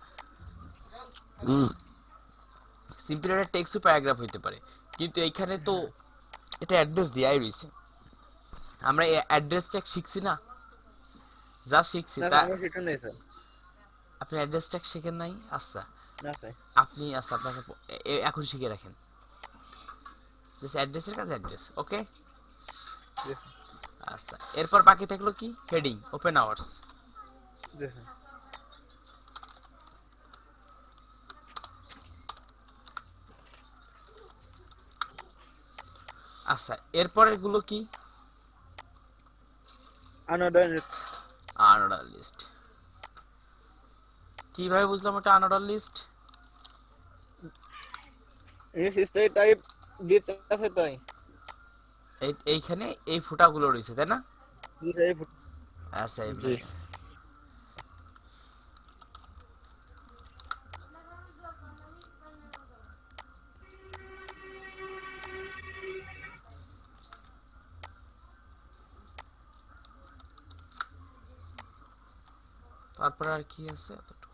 সিম্পল একটা টেক্সটও প্যারাগ্রাফ হইতে পারে, কিন্তু এইখানে তো এটা অ্যাড্রেস দেয়াই রয়েছে। আমরা এই অ্যাড্রেস ট্যাগ শিখছি না, যা শিখছি না তা। স্যার, আমি সেটা নেই স্যার। আপনি অ্যাড্রেস ট্যাগ শিখেন নাই? আচ্ছা, না স্যার। আপনি আচ্ছা আপনাকে এখন শিখে রাখেন। জাস্ট অ্যাড্রেসের কাছে অ্যাড্রেস, ওকে? জি স্যার। আচ্ছা, এরপর বাকি থাকলো কি? Heading, open hours. জি স্যার। আচ্ছা, এরপরের গুলো কি? Another unordered list. কিভাবে বুঝলাম ওটা আনঅর্ডার লিস্ট? হিস্ট্রি টাইপ দিতে আছে তাই। এইখানে এই ফুটাগুলো রয়েছে, তাই না? জি স্যার। আচ্ছা, জি। তারপরে আর কি আছে? এতটুকু।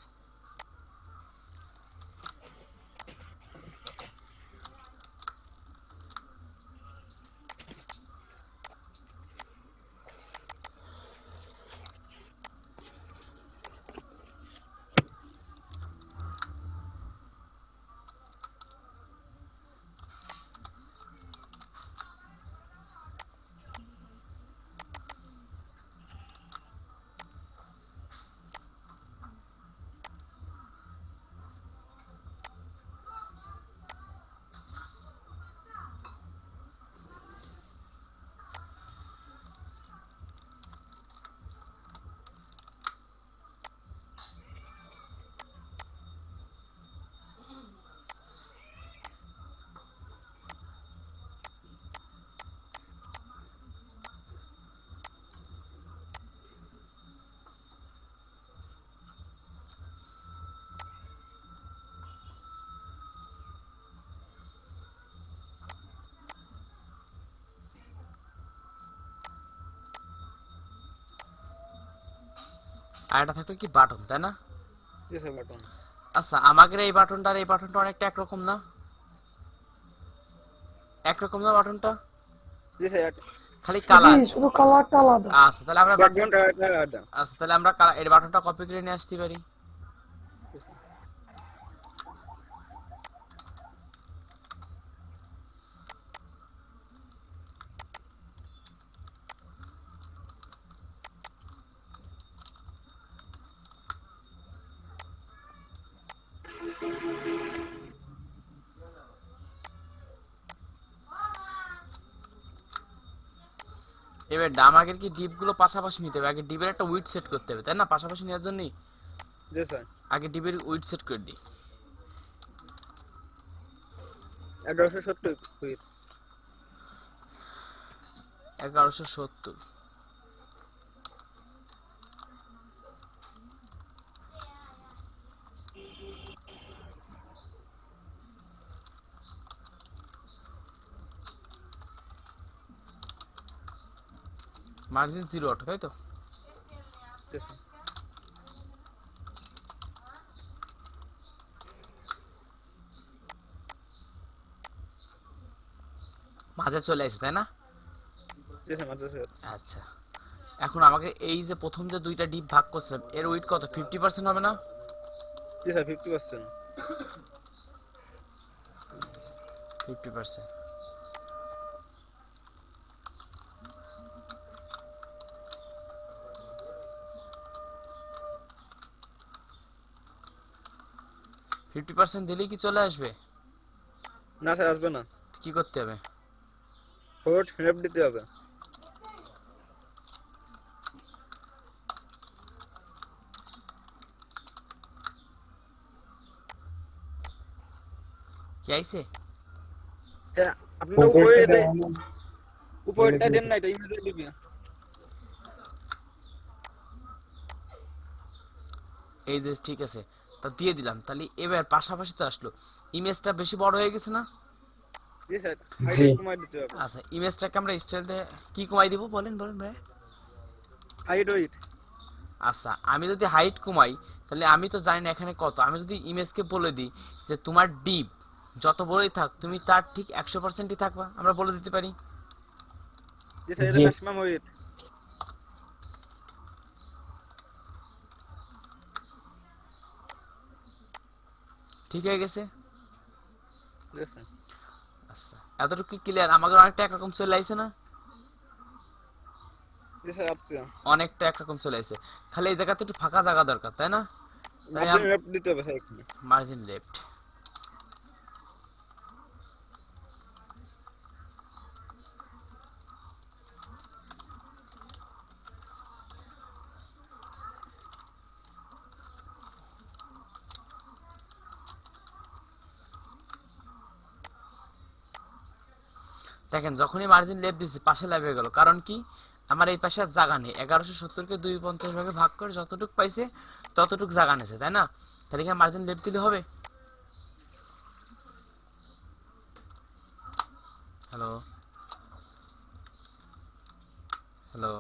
আর এটা থাকলো কি? বাটন, তাই না? জি স্যার, বাটন। আচ্ছা আমাদের এই বাটনটা আর এই বাটনটা অনেকটা একরকম না? একরকম না বাটনটা? জি স্যার খালি জি কালার। শুধু কালারটা আলাদা। আচ্ছা তাহলে আমরা বাটন, ব্যাকগ্রাউন্ড কালারটা আলাদা। আচ্ছা তাহলে আমরা এর বাটনটা কপি করে নিয়ে আসতে পারি। জি স্যার। এবার আমাদের কি ডিপ গুলো পাশাপাশি নিতে হবে? আগে ডিপের একটা উইডথ সেট করতে হবে তাই না, পাশাপাশি নেওয়ার জন্যই। জি স্যার। আগে ডিপের উইডথ সেট করে দিই। 1170 ফিট। 1170। মার্জিন 0 অটো তাই তো? জি স্যার। মাঝে চলে আসে তাই না? জি স্যার মাঝে স্যার। আচ্ছা এখন আমাকে এই যে প্রথম যে দুইটা ডিপ ভাগ করছিলাম এর ওয়েট কত? 50% হবে না? জি স্যার 50%। 50%। দিলেই কি চলে আসবে? না স্যার আসবে না। কি করতে হবে? ফোর্ট রেপ দিতে হবে। কি আইছে? হ্যাঁ, আপনারা উপরে উপরটা যে দেওয়া উপরটা দেন না, এটা ইমেজে দিবি। এই যে ঠিক আছে, তা দিয়ে দিলাম। তাহলে এবার পাশাপাশি তো আসলো, ইমেজটা বেশি বড় হয়ে গেছে না? জি স্যার জি। হাইট কমাই দিতে হবে। আচ্ছা ইমেজটাকে আমরা স্টাইল দিয়ে কি কমাই দিব বলেন বলেন ভাই। Height wait. আচ্ছা আমি যদি হাইট কমাই তাহলে আমি তো জানি না এখানে কত। আমি যদি ইমেজকে বলে দিই যে তোমার ডিপ যত বড়ই থাক তুমি তার ঠিক 100%ই থাকবা, আমরা বলে দিতে পারি। জি স্যার এটা জি। Maximum wait. ঠিক হয়ে গেছে। জি স্যার। আচ্ছা এতটুকু ক্লিয়ার? আমাদের অনেকটা একরকম চলে আইছে না? জি স্যার আচ্ছা। অনেকটা একরকম চলে আইছে, খালি এই জায়গাতে একটু ফাঁকা জায়গা দরকার তাই না? তাই মার্জিন রেপ দিতে হবে স্যার এখানে। Margin left. দেখেন যখনই মার্জিন লেফট দিচ্ছি পাশে লাভ হয়ে গেল, কারণ কি আমার এই পাশে আর জায়গা নেই। 1170 কে 250 ভাগে ভাগ করে যতটুক পাইছে ততটুক জায়গা নেছে তাই না? তাহলে কি মার্জিন লেফট দিলে হবে? Hello hello.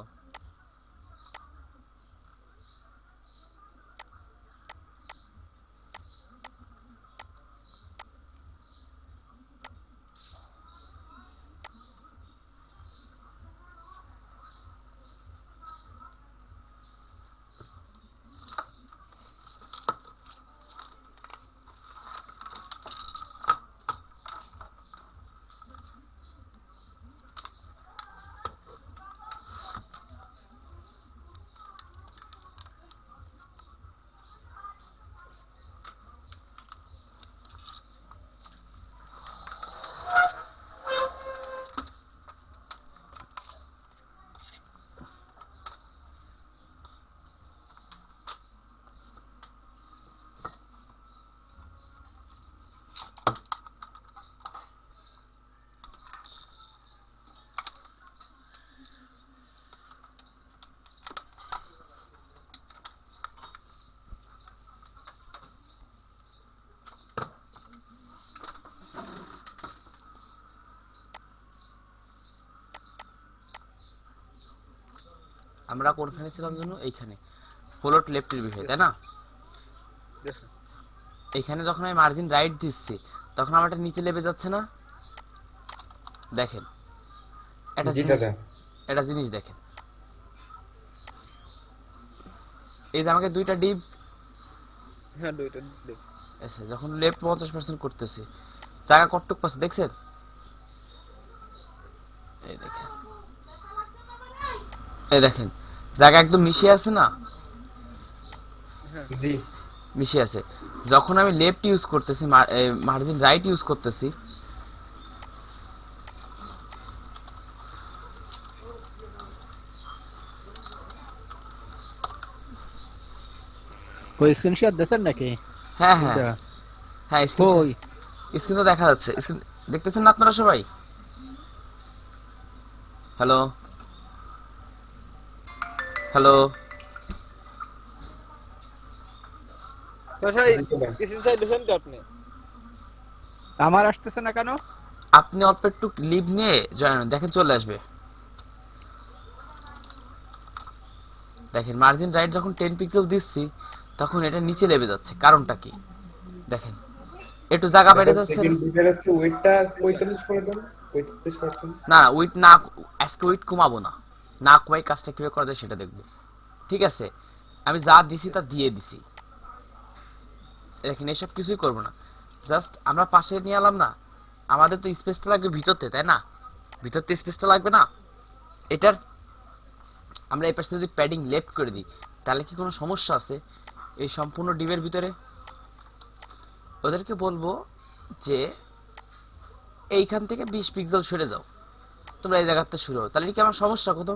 আমরা কোনখানে ছিলাম জানো? এইখানে ফ্লোট লেফটের বিষয় তাই না? জি স্যার। এখানে যখন আমি মার্জিন রাইট দিচ্ছি তখন আমার এটা নিচে লেবে যাচ্ছে না? দেখেন একটা জি জিনিস, দাদা। একটা জিনিস দেখেন, এই যে আমাকে দুইটা ডিপ হ্যাঁ দুইটা দিই। এসে যখন লেফট 50% করতেছি, জায়গা কতটুক পাচ্ছে দেখছেন? এই দেখেন, এই দেখেন জায়গা একদম মিশে আছে না? জি মিশে আছে। যখন আমি লেফট ইউজ করতেছি, মার্জিন রাইট ইউজ করতেছি, कोई स्क्रीनशॉट देसन নাকি হ্যাঁ হ্যাঁ এটা হ্যাঁ, কই স্ক্রিন তো দেখা যাচ্ছে। স্ক্রিন দেখতেছেন না আপনারা সবাই? হ্যালো হ্যালো, ভাই কিছু চাই দিছেন তো আপনি? আমার আসতেছে না কেন? আপনি অল্প একটু লিভ নিয়ে জয়েন হন, দেখেন চলে আসবে। দেখেন মার্জিন রাইট যখন 10 পিক্সেল দিচ্ছি তখন এটা নিচে লেবে যাচ্ছে, কারণটা কি দেখেন, একটু জায়গা বেড়ে দাদা যাচ্ছে না? সেকেন্ড ডিপের হচ্ছে ওয়েটটা 45 করে দেন, 45%। না না, উইট না, আজকে উইট কমাবো না, না কমাই কাজটা কিভাবে করা যায় সেটা দেখবো। ঠিক আছে, আমি যা দিছি তা দিয়ে দিছি। দেখেন এসব কিছুই করবো না, জাস্ট আমরা পাশে নিয়ে এলাম না, আমাদের তো স্পেসটা লাগবে ভিতরতে, তাই না? ভিতরতে স্পেসটা লাগবে না এটার। আমরা এই পাশে যদি প্যাডিং লেফট করে দিই তাহলে কি কোনো সমস্যা আছে এই সম্পূর্ণ ডিবের ভিতরে? ওদেরকে বলবো যে এইখান থেকে 20 পিক্সেল সরে যাও, তোমরা এই জায়গাতে শুরু হও, তাহলে কি আমার সমস্যা কত?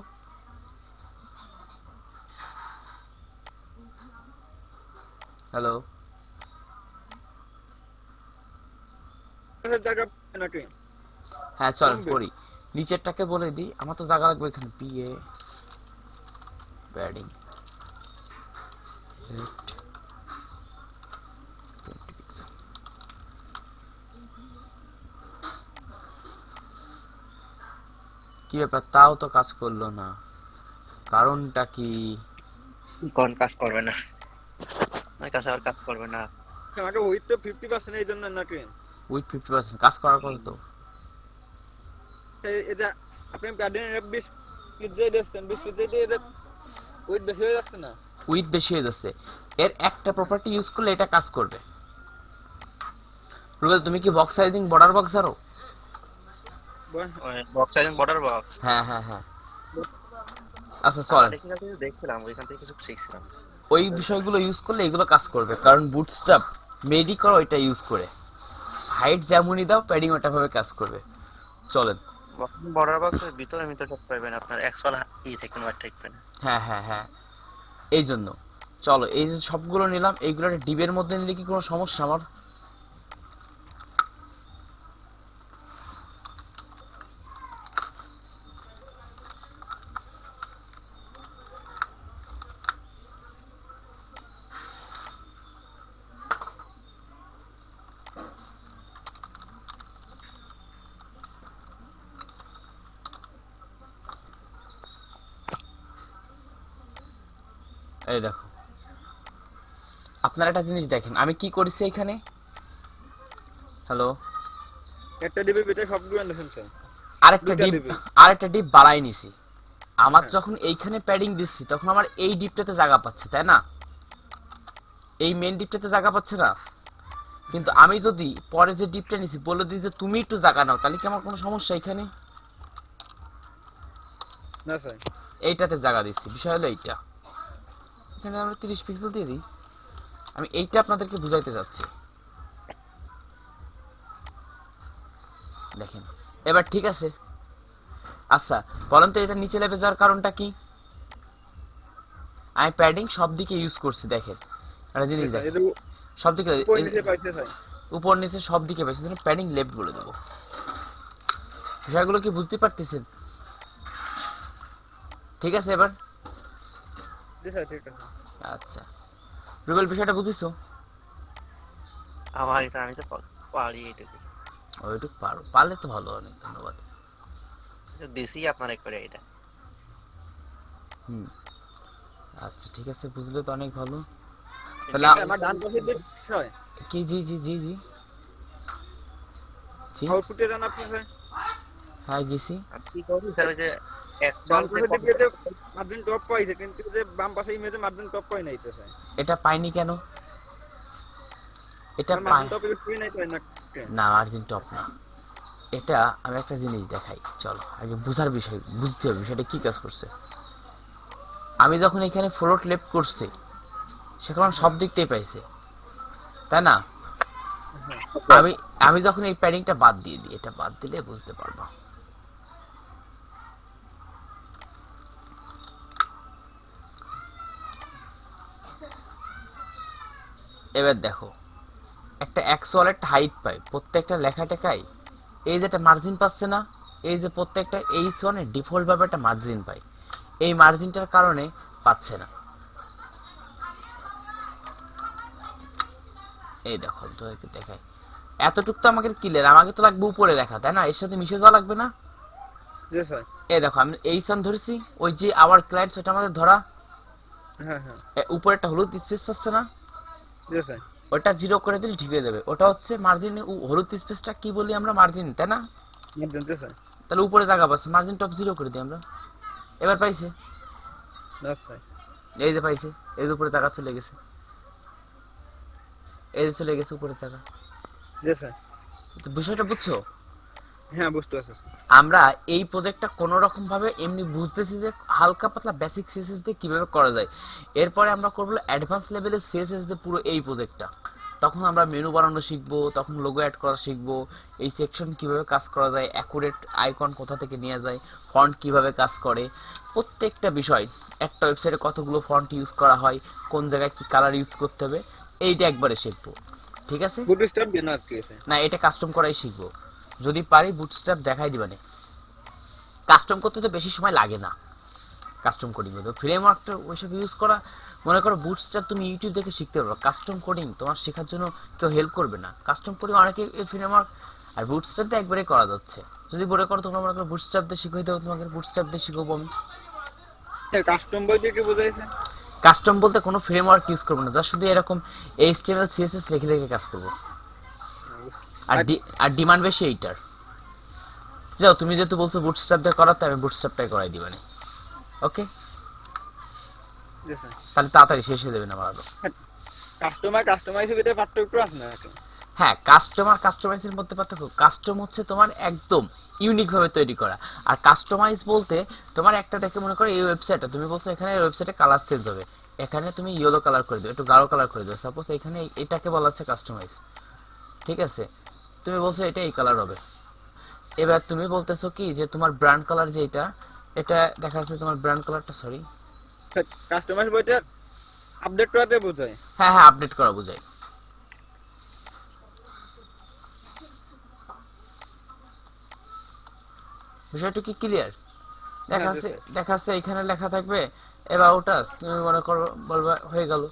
হ্যালো, জায়গা নাকি? হ্যাঁ চল কমবে। করি। নিচেরটাকে বলে দিই, আমার তো জায়গা লাগবে এখানে, পিএ প্যাডিং লেফট 20 পিক্সেল। কি ব্যাপার, তাও তো কাজ করলো না, কারণটা কি? কোন কাজ করবে না, আমার কাছে আর কাজ করবে না। আমাকে ওয়েট তো 50% এই জন্য নাকি? উইথ 50% কাজ করার কথা তো। এই যে আপনি প্যাডিং 20 পিজ্জা দিচ্ছেন, 20 পিজ্জা দিয়ে ওয়েট বেশি হয়ে যাচ্ছে না? উইথ বেশি হয়ে যাচ্ছে, এর একটা প্রপার্টি ইউজ করলে এটা কাজ করবে। রুবেল তুমি কি বক্স সাইজিং বর্ডার বক্স জানো? বক্স সাইজিং বর্ডার বক্স হ্যাঁ হ্যাঁ হ্যাঁ, আচ্ছা চলেন দেখছিলাম, ওইখান থেকে কিছু শিখছিলাম। ওই বিষয়গুলো ইউজ করলে এগুলো কাজ করবে, কারণ বুটস্ট্র্যাপ মেডি করো ওইটা ইউজ করে, হাইট যেমনই দাও প্যাডিং ওটা ভাবে কাজ করবে। চলেন। বর্ডার বক্সের ভিতরে ভিতরে সব পাইবেন, আপনার অ্যাকচুয়াল ই থাকবেন আর থাকবেন। হ্যাঁ হ্যাঁ হ্যাঁ, এই জন্য চলো এই যে সবগুলো নিলাম, এইগুলো একটা ডিবের মধ্যে নিলে কি কোনো সমস্যা আমার? এই দেখো, আপনারা একটা জিনিস দেখেন আমি কি করেছি এখানে। হ্যালো, একটা ডিবি ভিতরে সবগুলো দিছেন স্যার? আরেকটা দুইটা ডিপ, দিবি। আরেকটা ডিপ বাড়াই নিছি। আমার হ্যাঁ। যখন এইখানে প্যাডিং দিচ্ছি তখন আমার এই ডিপটাতে জায়গা পাচ্ছে, তাই না? এই মেন ডিপটাতে জায়গা পাচ্ছে না, কিন্তু আমি যদি পরে যে ডিপটা নিছি বলে দিই যে তুমি একটু জায়গা নাও, তাহলে কি আমার কোনো সমস্যা এখানে? না স্যার। এইটাতে জায়গা দিচ্ছি, বিষয় হলো এইটা। এখানে আমরা 30 পিক্সেল দিয়ে দিই, আমি এইটা আপনাদেরকে বুঝাইতে চাচ্ছি। দেখেন এবার ঠিক আছে। আচ্ছা বলেন তো এটা নিচে লেবে যাওয়ার কারণটা কি? আমি প্যাডিং সব দিকে ইউজ করছি, দেখেন একটা জিনিস স্যার দেখেন, এই যে সব দিকে উপর নিচে পাইছে স্যার। উপর নিচে সব দিকে পাইছি, প্যাডিং লেফট বলে দেবো। বিষয়গুলো কি বুঝতে পারতেছেন? ঠিক আছে এবার? জি স্যার ঠিক আছে। আচ্ছা রুবেল বিষয়টা বুঝিছো? আমার এটা আমি তো পারি এইটুকু, ওইটুকু পারো, পারলে তো ভালো, অনেক ধন্যবাদ। দিছি আপনার একবারে এটা। হুম, আচ্ছা ঠিক আছে, বুঝলে তো অনেক ভালো। তাহলে আমার ডান পাশে বিষয় কি জি জি জি জি জি আউটপুটে যান আপনি স্যার হ্যাঁ গেছি। আমি কি করি স্যার ওই যে ডান অ্যাকচুয়াল পাশে দিকে যে মার্জিন টপ পাইছে কিন্তু যে বাম পাশে ইমেজে মার্জিন টপ পাই নাই তো স্যার এটা পাইনি কেন? এটা পাই মার্জিন টপ ইউজ করি নাই তো না না, মার্জিন টপ না। এটা আমি একটা জিনিস দেখাই, চলো আগে বুঝার বিষয়, বুঝতে হবে বিষয়টা কি কাজ করছে। আমি যখন এখানে ফ্লোট লেফট করছি সেখানে সব দিকটাই পাইছে, তাই না? আমি আমি যখন এই প্যাডিংটা বাদ দিয়ে দিই, এটা বাদ দিলে বুঝতে পারবো। এবার দেখো, একটা অ্যাকচুয়াল একটা হাইট পাই প্রত্যেকটা লেখা টেকাই, এই যে একটা মার্জিন পাচ্ছে না, এই যে প্রত্যেকটা H1 এর ডিফল্ট ভাবে একটা মার্জিন পাই, এই মার্জিনটার কারণে পাচ্ছে না। এই দেখো তোমাকে দেখাই, এতটুক তো আমাকে ক্লিয়ার, আমাকে তো লাগবে উপরে লেখা, তাই না? এর সাথে মিশে যাওয়া লাগবে না? জি স্যার এই দেখো আমি H1 ধরেছি, ওই যে আওয়ার ক্লায়েন্ট সেটা আমাদের ধরা, হ্যাঁ হ্যাঁ উপরে একটা হলুদ স্পেস পাচ্ছে না, জি স্যার ওটা 0 করে দিলে ঠিক হয়ে যাবে। ওটা হচ্ছে মার্জিন, হলুদ স্পেসটা কি বলি আমরা? মার্জিন, তাই না? মার্জিন জি স্যার তাহলে উপরে জায়গা পাচ্ছে, মার্জিন টপ 0 করে দিই আমরা। এবার পাইছে, না স্যার এই যে পাইছে, এই যে উপরে জায়গা চলে গেছে, এই যে চলে গেছে উপরে জায়গা। জি স্যার তো বিষয়টা বুঝছো? হ্যাঁ বুঝতে পারছি আমরা এই প্রজেক্টটা কোনো রকম ভাবে এমনি বুঝতেছি যে হালকা পাতলা বেসিক সিএসএস দিয়ে কিভাবে করা যায়, এরপরে আমরা করবো অ্যাডভান্স লেভেলের সিএসএস দিয়ে পুরো এই প্রজেক্টটা। তখন আমরা মেনু বানানো শিখবো, তখন লোগো অ্যাড করা শিখবো, এই সেকশন কিভাবে কাজ করা যায়, অ্যাকুরেট আইকন কোথা থেকে নেওয়া যায়, ফন্ট কিভাবে কাজ করে, প্রত্যেকটা বিষয়, একটা ওয়েবসাইটে কতগুলো ফন্ট ইউজ করা হয়, কোন জায়গায় কি কালার ইউজ করতে হবে, এইটা একবারে শিখবো। ঠিক আছে? বুটস্ট্র্যাপ দিয়ে না কি স্যার না, এটা কাস্টম করাই শিখবো, যদি পারি বুটস্ট্র্যাপ দেখাই দিবানে। কাস্টম করতে তো বেশি সময় লাগে না, কাস্টম কোডিং করতে ফ্রেমওয়ার্কটা ওইসব ইউজ করা, মনে করো বুটস্ট্র্যাপ তুমি ইউটিউব দেখে শিখতে পারো, কাস্টম কোডিং তোমার শেখার জন্য কেউ হেল্প করবে না। কাস্টম কোডিং অনেকে এই ফ্রেমওয়ার্ক আর বুটস্ট্র্যাপ দিয়ে একবারে করা যাচ্ছে। যদি মনে করো তোমরা মনে করো বুটস্ট্র্যাপ দিয়ে শিখাই দেবো, তোমাকে বুটস্ট্র্যাপ দিয়ে শিখাবো আমি। কাস্টম বলতে কি বোঝাইছে কাস্টম বলতে কোনো ফ্রেমওয়ার্ক ইউজ করবো না, যা শুধু এরকম HTML CSS লিখে লিখে কাজ করবো। আর ডিমান্ড বেশি এইটার। যাও, তুমি যেহেতু বলছো বুটস্ট্র্যাপ দিয়ে করাতে, আমি বুটস্ট্র্যাপটাই করাই দিবানে। ওকে, জি স্যার তাহলে তাড়াতাড়ি শেষ হয়ে যাবে না আমার আরো। কাস্টমাইজের ভিতরে পার্থক্য আছে না হ্যাঁ, কাস্টমাইজের মধ্যে পার্থক্য, কাস্টম হচ্ছে তোমার একদম ইউনিক ভাবে তৈরি করা, আর কাস্টমাইজ বলতে তোমার একটা দেখে মনে করো এই ওয়েবসাইটটা তুমি বলছো এখানে ওয়েবসাইটে কালার চেঞ্জ হবে, এখানে তুমি ইয়েলো কালার করে দিও, একটু গাঢ় কালার করে দিও, সাপোজ এখানে এটাকে বলা হচ্ছে কাস্টমাইজ। ঠিক আছে, তুমি বলছো এটা এই কালার হবে, এবার তুমি বলতেছো কি যে তোমার ব্র্যান্ড কালার যে এটা দেখা যাচ্ছে তোমার ব্র্যান্ড কালারটা, সরি, কাস্টমাইজ বইটা আপডেট করাতে বোঝায় হ্যাঁ হ্যাঁ আপডেট করা বোঝায়। বিষয়টা কি ক্লিয়ার? দেখা যাচ্ছে এখানে লেখা থাকবে অ্যাবাউট আস, তুমি মনে করো বলবা হয়ে গেল,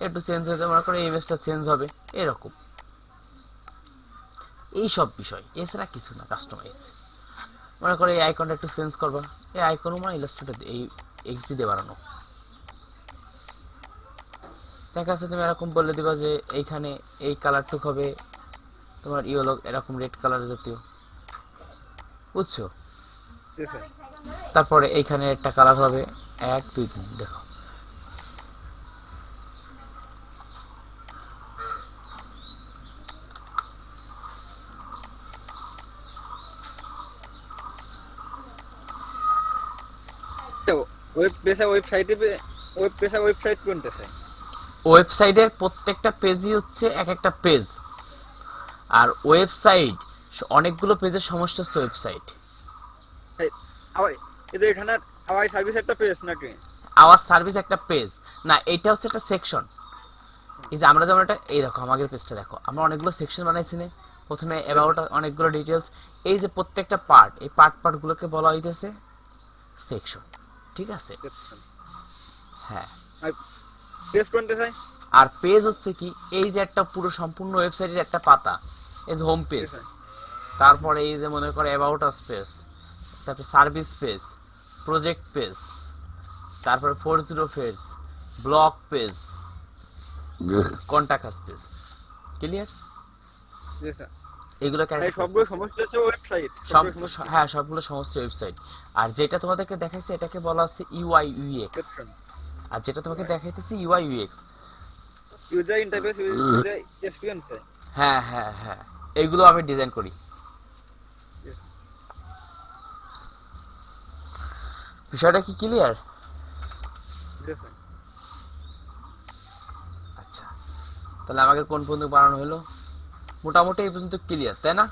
একটু চেঞ্জ হতে মনে করো ইমেজটা চেঞ্জ হবে, এরকম এই সব বিষয়, এছাড়া কিছু না। কাস্টমাইজ মনে করো এই আইকনটা একটু চেঞ্জ করবা, এই আইকনও মানে ইলাস্ট্রেটর এই XD দিয়ে বানানো। দেখা যাচ্ছে তুমি এরকম বলে দিবা যে এইখানে এই কালারটুক হবে তোমার ইয়েলো, এরকম রেড কালার জাতীয়, বুঝছো? জি স্যার তারপরে এইখানে একটা কালার হবে 1 2 3, দেখো ওয়েবসাইট কোনটা স্যার ওয়েবসাইটের প্রত্যেকটা পেজই হচ্ছে এক একটা পেজ, আর ওয়েবসাইট অনেকগুলো পেজের সমষ্টি হচ্ছে ওয়েবসাইট। এদের এখানে হাওয়াই সার্ভিস একটা পেজ নাকি আওয়ার সার্ভিস একটা পেজ না, এটা হচ্ছে একটা সেকশন। এই যে আমরা যেমন এটা, এই দেখো আমাদের পেজটা দেখো, আমরা অনেকগুলো সেকশন বানাইছি না, প্রথমে অ্যাবাউট অনেকগুলো ডিটেলস, এই যে প্রত্যেকটা পার্ট, এই পার্টগুলোকে বলা হইতেছে সেকশন। ঠিক আছে, হ্যাঁ। পেজ কোনটা স্যার আর পেজ হচ্ছে কি, এই যে একটা পুরো সম্পূর্ণ ওয়েবসাইটের একটা পাতা, এই যে হোম পেজ, তারপরে এই যে মনে করে অ্যাবাউট আস পেজ, তারপরে সার্ভিস পেজ, প্রজেক্ট পেজ, তারপরে 40 page, blog page, contact us page, clear? জি স্যার। এগুলো এই ক্যারেক্টার সবগুলো সমস্ত হচ্ছে ওয়েবসাইট, সব সবগুলো সমস্ত হ্যাঁ সবগুলো সমস্ত ওয়েবসাইট। আর যেটা তোমাদেরকে দেখাইছে এটাকে বলা হচ্ছে ইউআই ইউএক্স, ডেসক্রিপশন, আর যেটা তোমাকে দেখাইতেছি UI UX. User interface, user experience. হ্যাঁ হ্যাঁ হ্যাঁ, এগুলো আমি ডিজাইন করি। Yes. বিষয়টা কি ক্লিয়ার? জি স্যার। আচ্ছা, তাহলে আমাকে কোন পর্যন্ত বানানো হলো? মোটামুটি এই পর্যন্ত ক্লিয়ার, তাই না?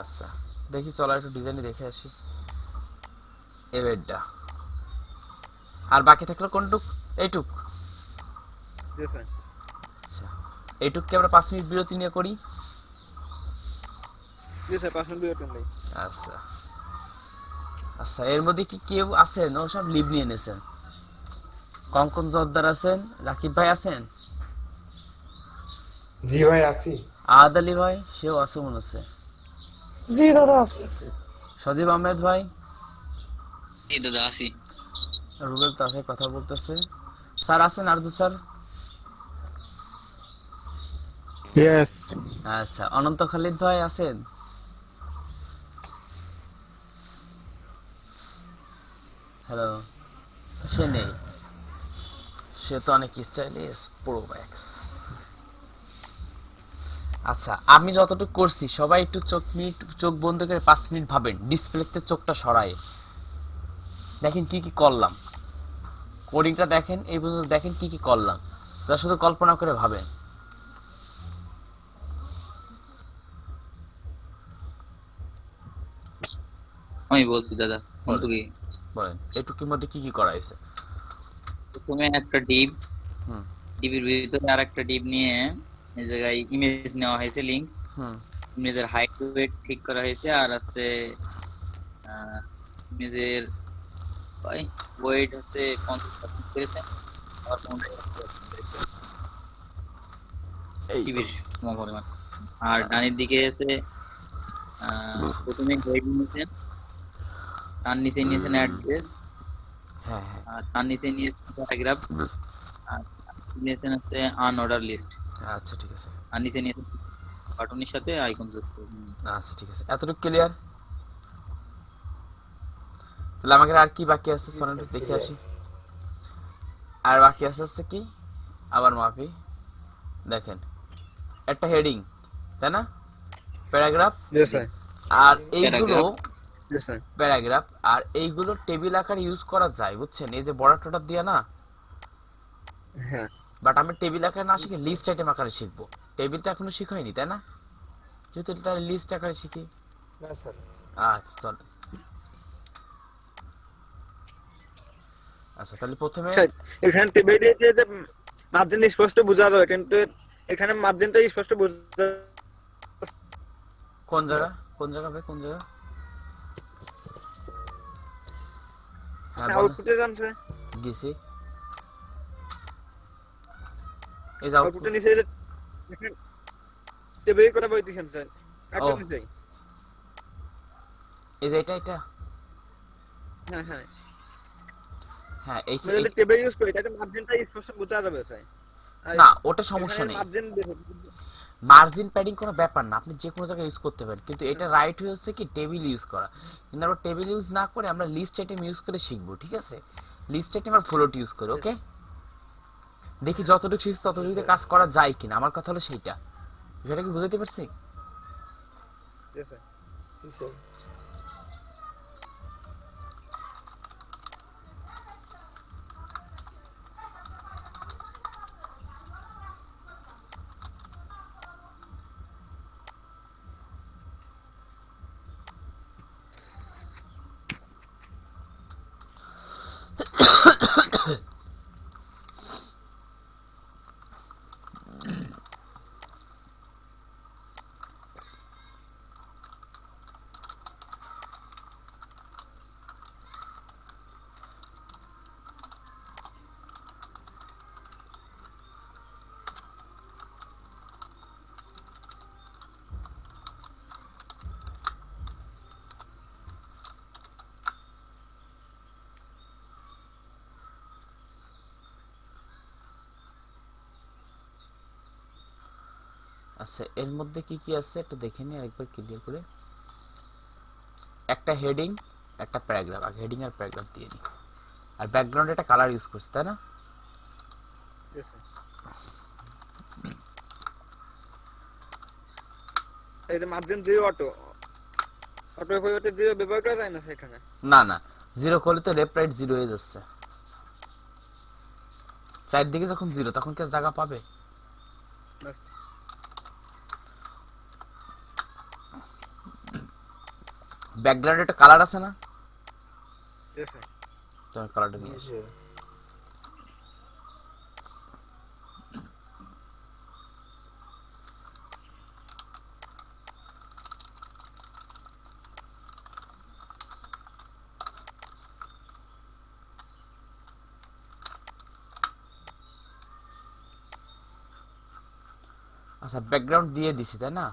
আচ্ছা, দেখি চলো একটু ডিজাইনে দেখে আসি এবারটা। আর বাকি থাকলো কোনটুক? এইটুক। জি স্যার। আচ্ছা, এইটুককে আমরা 5 মিনিট বিরতি নিয়ে করি। জি স্যার, 5 মিনিট বিরতি নেই। আচ্ছা আচ্ছা, এর মধ্যে কি কেউ আছেন ও সব লিভ নিয়ে নিয়েছেন? কঙ্কন জর্দার আছেন, রাকিব ভাই আছেন, জি ভাই আসি। আহাদ আলী ভাই সেও আছে মনে হচ্ছে, জি দাদা আছে। সজীব আহমেদ ভাই, এই দাদা আসি। রুবেল তার সাথে কথা বলতেছে। স্যার আছেন আরজু স্যার? ইয়েস। আচ্ছা, অনন্ত খালিদ ভাই আছেন? হ্যালো। সে নেই, সে তো অনেক স্টাইলিশ প্রো ম্যাক্স। আচ্ছা, আমি যতটুকু করছি সবাই একটু চোখ বন্ধ করে 5 মিনিট ভাবেন, ডিসপ্লেতে চোখটা সরায় দেখেন কি কি করলাম। কোডিংটা দেখেন, এই পর্যন্ত দেখেন কি কি করলাম, যা শুধু কল্পনা করে ভাবেন। আমি বলছি দাদা, কোনটু কি? বলেন এটুকুর মধ্যে কি কি করা হয়েছে? প্রথমে একটা ডিপ, হুম ডিবির ভিতরে আর একটা ডিপ নিয়ে এই জায়গায় ইমেজ নেওয়া হয়েছে, লিংক, হুম ইমেজের হাইট ওয়েট ঠিক করা হয়েছে, আর আছে ইমেজের ওয়েট হচ্ছে 50% করেছে, আর 50% করেছে এই তো। টিভির সমপরিমাণ। আর ডানের দিকে আছে প্রথমে হেড নিয়েছেন, তার নিচে নিয়েছেন অ্যাড্রেস, হ্যাঁ হ্যাঁ আর তার নিচে নিয়েছেন প্যারাগ্রাফ, আর নিয়েছেন হচ্ছে আনঅর্ডার লিস্ট, আচ্ছা ঠিক আছে। আর নিচে নিয়েছেন বাটনের সাথে আইকন যুক্ত। আচ্ছা ঠিক আছে, এতটুকু ক্লিয়ার? তাহলে আমাকে আর কি বাকি আছে সোনাটা দেখে আসি। আর বাকি আছে হচ্ছে কি, আবার মাপি দেখেন, একটা হেডিং, তাই না, প্যারাগ্রাফ, জি স্যার। আর এইগুলো জি স্যার। প্যারাগ্রাফ, আর এইগুলো টেবিল আকারে ইউজ করা যায় বুঝছেন, এই যে বর্ডার টর্ডার দিয়ে না। হ্যাঁ। বাট আমি টেবিল আকারে না শিখে লিস্ট আইটেম আকারে শিখবো। টেবিলটা এখনো শেখা হয়নি তাই না, যেহেতু তাহলে লিস্ট আকারে শিখি। না স্যার। আচ্ছা চল। আচ্ছা তাহলে প্রথমে স্যার, এখানে টেবিল দিয়ে যে মার্জিন স্পষ্ট বোঝা যায়, কিন্তু এখানে মার্জিনটা স্পষ্ট বোঝা কোন জায়গা, কোন জায়গা ভাই, কোন জায়গা? হ্যাঁ বল। আউটপুটে জানছে। গেছি, এই যাও। আউটপুটে নিচে যে টেবিল কথা বলতেছেন স্যার, একটা ও। নিচে। এই যে এটা এটা, হ্যাঁ হ্যাঁ, হ্যাঁ এই আমরা যদি টেবিল ইউজ করি তাহলে মার্জিনটা স্পষ্ট বোঝা যাবে স্যার। না ওটা সমস্যা নেই, মার্জিন মার্জিন প্যাডিং কোনো ব্যাপার না, আপনি যে কোনো জায়গায় ইউজ করতে পারেন, কিন্তু এটা রাইট হচ্ছে কি টেবিল ইউজ করা। কিন্তু আমরা টেবিল ইউজ না করে আমরা লিস্ট আইটেম ইউজ করে শিখবো, ঠিক আছে? লিস্ট আইটেম আর ফ্লোট ইউজ করে, ওকে? দেখি যতটুকু শিখছি ততটুকুতে কাজ করা যায় কিনা, আমার কথা হলো সেইটা। বিষয়টা কি বুঝাতে পারছি? স্যার। জি স্যার। আচ্ছা, এর মধ্যে কি কি আছে একটু দেখে নিই আরেকবার ক্লিয়ার করে। একটা হেডিং, একটা প্যারাগ্রাফ, আগে হেডিং আর প্যারাগ্রাফ দিয়ে নিই। আর ব্যাকগ্রাউন্ডে একটা কালার ইউজ করছি, তাই না? জি স্যার। এই যে মার্জিন দিয়ে অটো পরিবর্তে দিয়ে ব্যবহার করা যায় না সেখানে? না না, জিরো করলে তো লেফট রাইট জিরো হয়ে যাচ্ছে। চারদিকে যখন জিরো তখন কি আর জায়গা পাবে? না স্যার। ব্যাকগ্রাউন্ডে একটা কালার আছে না? জি স্যার। তোমার কালারটা জি নিয়ে আসো। স্যার। আচ্ছা, ব্যাকগ্রাউন্ড দিয়ে দিছি, তাই না?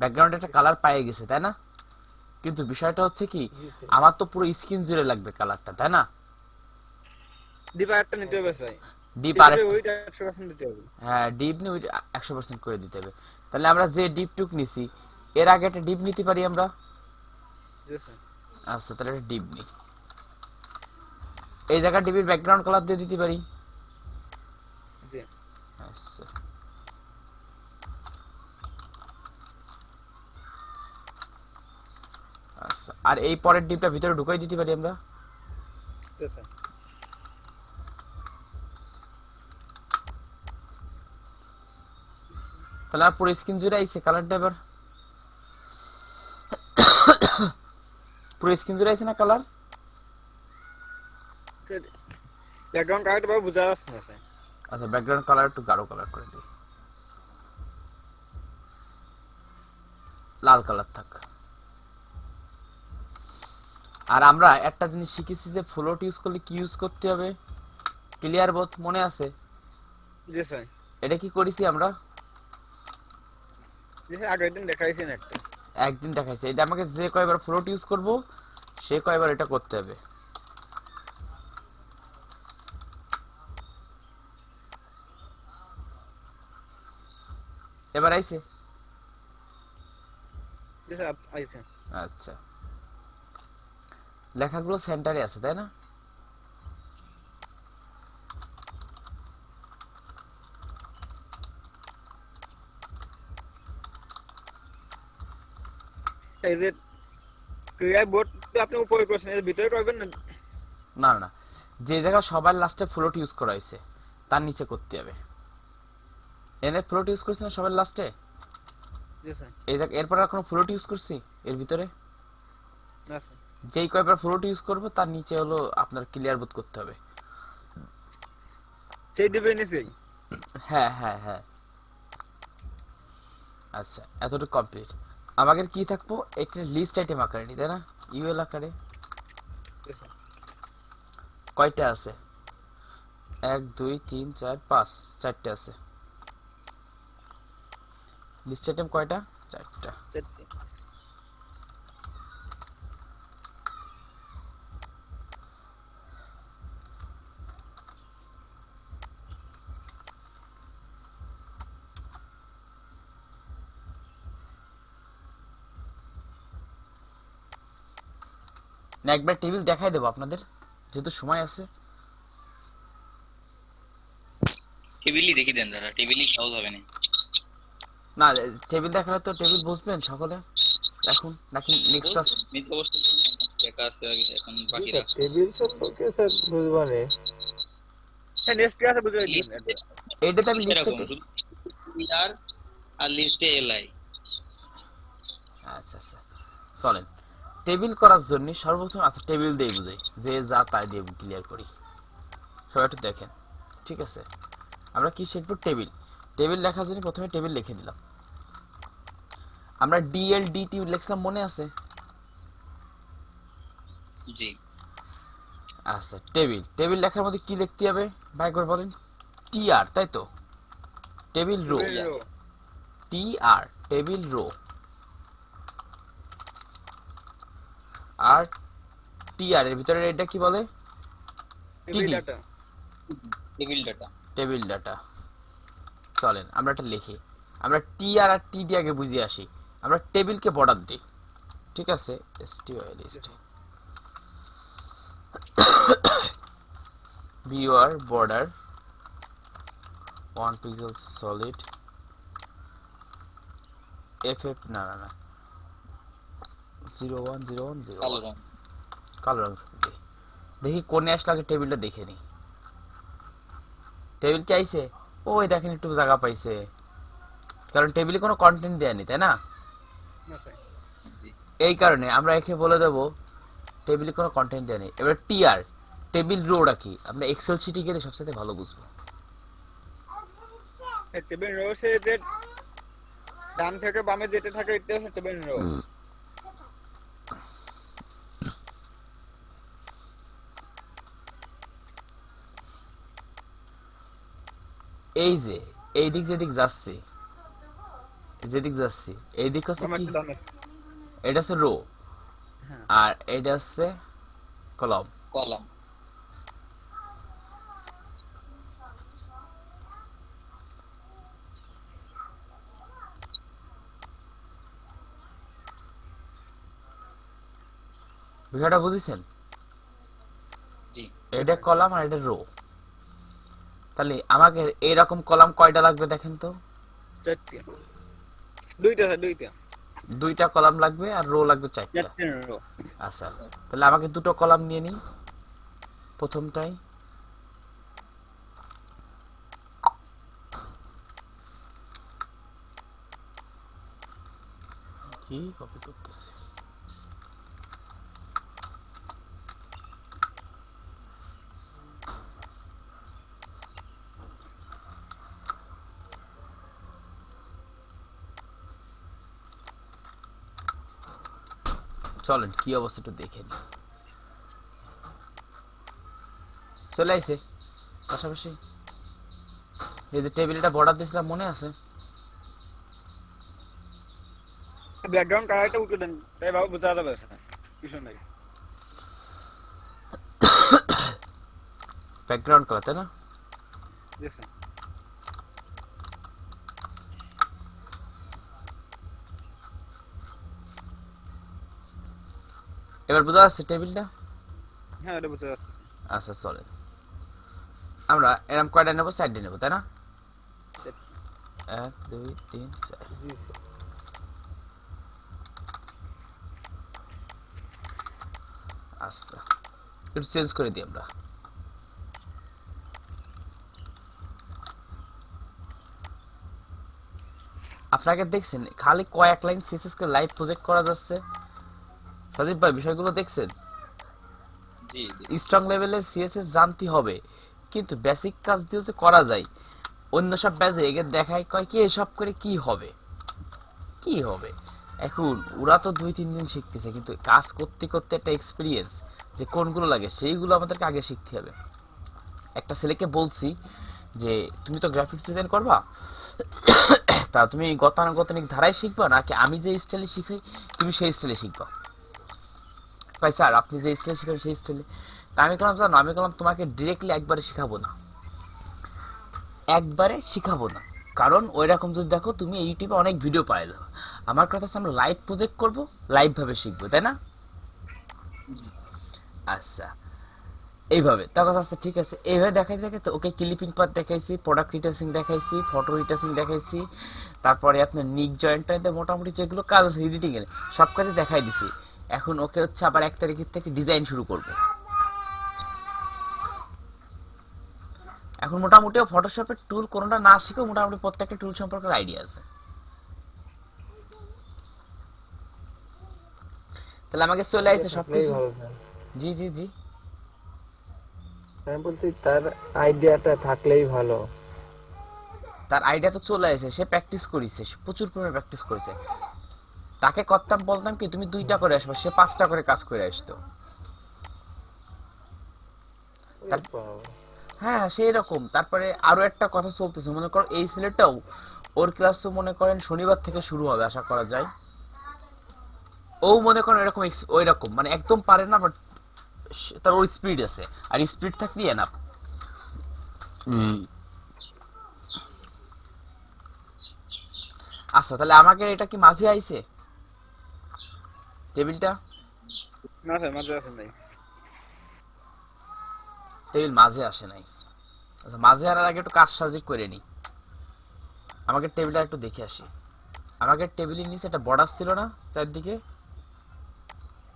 ব্যাকগ্রাউন্ডে একটা কালার পেয়ে গেছে, তাই না? কিন্তু বিষয়টা হচ্ছে কি, জি স্যার। আমার তো পুরো স্ক্রিন জুড়ে লাগবে কালারটা, তাই না? ডিপ আরেকটা নিতে হবে স্যার। ডিপ ডিপে আর ওইটা 100% দিতে হবে। হ্যাঁ, ডিপ নিয়ে 100% করে দিতে হবে। তাহলে আমরা যে ডিপ টুক নিছি, এর আগে একটা ডিপ নিতে পারি আমরা। জি স্যার। আচ্ছা, তাহলে একটা ডিপ নিই। এই জায়গা ডিপের ব্যাকগ্রাউন্ড কালার দিয়ে দিতে পারি। জি। আচ্ছা, আচ্ছা, আর এই পরের ডিপটা ভিতরে ঢুকাই দিতে পারি আমরা। জি স্যার। তাহলে আর পুরো স্ক্রিন জুড়ে আইছে কালারটা এবার। পুরো স্ক্রিন জুড়ে আইছে না কালার? স্যার ব্যাকগ্রাউন্ড কালারটা ভাবে বোঝা যাচ্ছে না স্যার। আচ্ছা, ব্যাকগ্রাউন্ড কালার একটু গাঢ় কালার করে দিই, লাল কালার থাক। আর আমরা একটা জিনিস শিখেছি যে ফ্লোট ইউজ করলে কি ইউজ করতে হবে, ক্লিয়ার বোধ মনে আছে? জি স্যার। এটা কি করেছি আমরা? জি স্যার, আগের দিন দেখাইছেন একটা। একদিন দেখাইছে। এটা আমাকে যে কয়বার ফ্লোট ইউজ করব সে কয়বার এটা করতে হবে। এবার আইছে? জি স্যার আইছেন। আচ্ছা, লেখাগুলো সেন্টারে আছে, তাই না? এই যে ক্রিয়ার বোর্ড আপনি উপরে করেছেন, এর ভিতরে করবেন না? না না, যে জায়গা সবার লাস্টে ফ্লোট ইউজ করা হয়েছে তার নিচে করতে হবে। এনে ফ্লোট ইউজ করছি না সবার লাস্টে? জি স্যার। এই জায়গা এরপর আর কোনো ফ্লোট ইউজ করছি এর ভিতরে? না স্যার। যেই কয়বার ফ্লোট ইউজ করব তার নিচে হলো আপনার ক্লিয়ার বোধ করতে হবে। সেই ডিপে নিছেই। হ্যাঁ হ্যাঁ হ্যাঁ। আচ্ছা, এতটুকু কমপ্লিট। আমাদের কি থাকবো, একটা লিস্ট আইটেম আকারে নি, তাই না? ইউএল আকারে জি স্যার। কয়টা আছে? 1 2 3 4 5, চারটে আছে। লিস্ট আইটেম কয়টা? চারটা। চারটে। না একবার টেবিল দেখাই দেবো আপনাদের, যেহেতু সময় আছে। টেবিলই দেখি দেন দাদা, টেবিলই সহজ হবে না। না, টেবিল দেখালে তো টেবিল বুঝবেন সকলে এখন, নাকি নেক্সট ক্লাস? মিথ্যা অবস্থা দেখা আছে আগে, এখন জি বাকি স্যার, রাখা। টেবিল সম্পর্কে স্যার বুঝবানে। হ্যাঁ, নেক্সট ক্লাসে বুঝিয়ে দিন এটা। এইটাতে আমি লিস্ট এরকম শুধু আর আর লিস্টে এলআই। আচ্ছা আচ্ছা, চলেন টেবিল করার জন্য সর্বপ্রথম আচ্ছা টেবিল দিয়ে বুঝাই, যে যা তাই দিয়ে ক্লিয়ার করি। সবাই একটু দেখেন, ঠিক আছে? আমরা কি শিখবো? টেবিল। টেবিল লেখার জন্য প্রথমে টেবিল লিখে দিলাম। আমরা ডিএলডিটি লিখলাম, মনে আছে? জি। আচ্ছা, টেবিল। টেবিল লেখার মধ্যে কি লিখতে হবে ভাই করে বলেন? টিআর, তাই তো? Table row. TR, table row. আর টিআর এর ভিতরে এটা কি বলে? Table TD, data. Table data. Table data. চলেন আমরা এটা লিখি। আমরা টি আর টি ডি আগে বুঝিয়ে আসি। আমরা টেবিলকে বর্ডার দিই, ঠিক আছে, list viewer border 1 pixel solid FF না 01010 কালো রং। কালো রং দিই। দেখি কোনে আসলে আগে টেবিলটা দেখে নি। টেবিল কি আইছে? ওই দেখেন একটু জায়গা পাইছে, কারণ টেবিলে কোনো কন্টেন্ট দেয়নি, তাই না? জি এই কারণে আমরা একে বলে দেব টেবিলে কোনো কন্টেন্ট দেয়নি। এবার টিআর টেবিল রোটা কি আমরা এক্সেল শিটে গেলে সবচেয়ে ভালো বুঝবো। টেবিল রো সে যে ডান থেকে বামে যেতে থাকে এটা হচ্ছে টেবিল রো। এই যে এই দিক যেদিক যাচ্ছে, এই দিক হচ্ছে কি, এটা হচ্ছে রো আর এটা হচ্ছে কলাম। কলাম। বিষয়টা বুঝেছেন? জি এটা কলাম আর এটা রো। তাহলে আমাকে এইরকম কলাম কয়টা লাগবে দেখেন তো? চারটি, দুইটা দুইটা কলাম লাগবে আর রো লাগবে চারটা। চারটি রো। আচ্ছা, তাহলে আমাকে দুটো কলাম নিয়ে নিই। প্রথমটাই কি কপি করতেছে, চলেন কি অবস্থা একটু দেখে নি। চলে আইছে পাশাপাশি। এই যে টেবিলটা বর্ডার দিয়েছিলাম মনে আছে? ব্যাকগ্রাউন্ড কালারটা উঠে দেন, তাই ভাবে বোঝা যাবে কিছু নাই। ব্যাকগ্রাউন্ড কালার, তাই না? জি স্যার। এবার বোঝা যাচ্ছে টেবিলটা? হ্যাঁ এটা বোঝা যাচ্ছে। আচ্ছা চলে, আমরা এরকম কয়টা নেবো? 4টা নেবো, তাই না? 1 2 3 4। জি স্যার। আচ্ছা একটু চেঞ্জ করে দিই আমরা। আপনাকে দেখছেন খালি কয়েক লাইন সিএসএস কে লাইভ প্রজেক্ট করা যাচ্ছে। সদীপ ভাই বিষয়গুলো দেখছেন? জি জি স্ট্রং লেভেলে সিএসএস জানতে হবে, কিন্তু বেসিক কাজ দিয়েও যে করা যায়। অন্য সব ব্যাচে এগে দেখায় কয় কি এসব করে কি হবে, কি হবে। এখন ওরা তো 2-3 দিন শিখতেছে, কিন্তু কাজ করতে করতে একটা এক্সপিরিয়েন্স যে কোনগুলো লাগে সেইগুলো আমাদেরকে আগে শিখতে হবে। একটা ছেলেকে বলছি যে তুমি তো গ্রাফিক্স ডিজাইন করবা, তা তুমি গতানুগতিক ধারায় শিখবা নাকি আমি যে স্টাইলে শিখাই তুমি সেই স্টাইলে শিখবা? ভাই স্যার আপনি যে স্টাইলে শিখাবেন সেই স্টাইলে। তা আমি বললাম জানো, আমি বললাম তোমাকে ডিরেক্টলি একবারে শিখাবো না, কারণ ওই রকম যদি দেখো তুমি ইউটিউবে অনেক ভিডিও পাই যাবে। আমার কথা হচ্ছে আমরা লাইভ প্রজেক্ট করবো, লাইভ ভাবে শিখবো, তাই না? আচ্ছা এইভাবে তখন আচ্ছা ঠিক আছে, এইভাবে দেখাই দেখাতে ওকে ক্লিপিং পার্ট দেখাইছি, প্রোডাক্ট রিটার্সিং দেখাইছি, ফটো রিটার্সিং দেখাইছি, তারপরে আপনার নিক জয়েন্টটাতে মোটামুটি যেগুলো কাজ আছে এডিটিং এর সব কাজে দেখাই দিছি। এখন ওকে হচ্ছে আবার 1 তারিখের থেকে ডিজাইন শুরু করবে। এখন মোটামুটি ফটোশপের টুল কোনটা না শিখেও মোটামুটি প্রত্যেকটা টুল সম্পর্কে আইডিয়া আছে। তাহলে আমাকে চলে আসছে সবকিছু। ভালো স্যার। জি জি জি আমি বলছি তার আইডিয়াটা থাকলেই ভালো। তার আইডিয়া তো চলে আসে, সে প্র্যাকটিস করেছে, প্রচুর পরিমাণে প্র্যাকটিস করেছে। তাকে করতাম বলতাম কি তুমি 2টা করে আসবা, সে 5টা করে কাজ করে আসতো। তার- বাবা। হ্যাঁ সেই রকম। তারপরে আরো একটা কথা চলতেছে, মনে করো এই ছেলেটাও ওর ক্লাস তো মনে করেন শনিবার থেকে শুরু হবে আশা করা যায়। ও মনে করেন এরকম ওই রকম মানে একদম পারে না, বাট তার ওর স্পিড আছে, আর স্পিড থাকলে এনাফ। আচ্ছা তাহলে আমাকে এটা কি মাঝে আইছে টেবিলটা? না স্যার মাঝে আসেন নাই। টেবিল মাঝে আসে নাই। আচ্ছা মাঝে আনার আগে একটু কাজ সাজি করে নি। আমাকে টেবিলটা একটু দেখে আসি। আমাকে টেবিলের নিচে একটা বর্ডার ছিল না চারদিকে?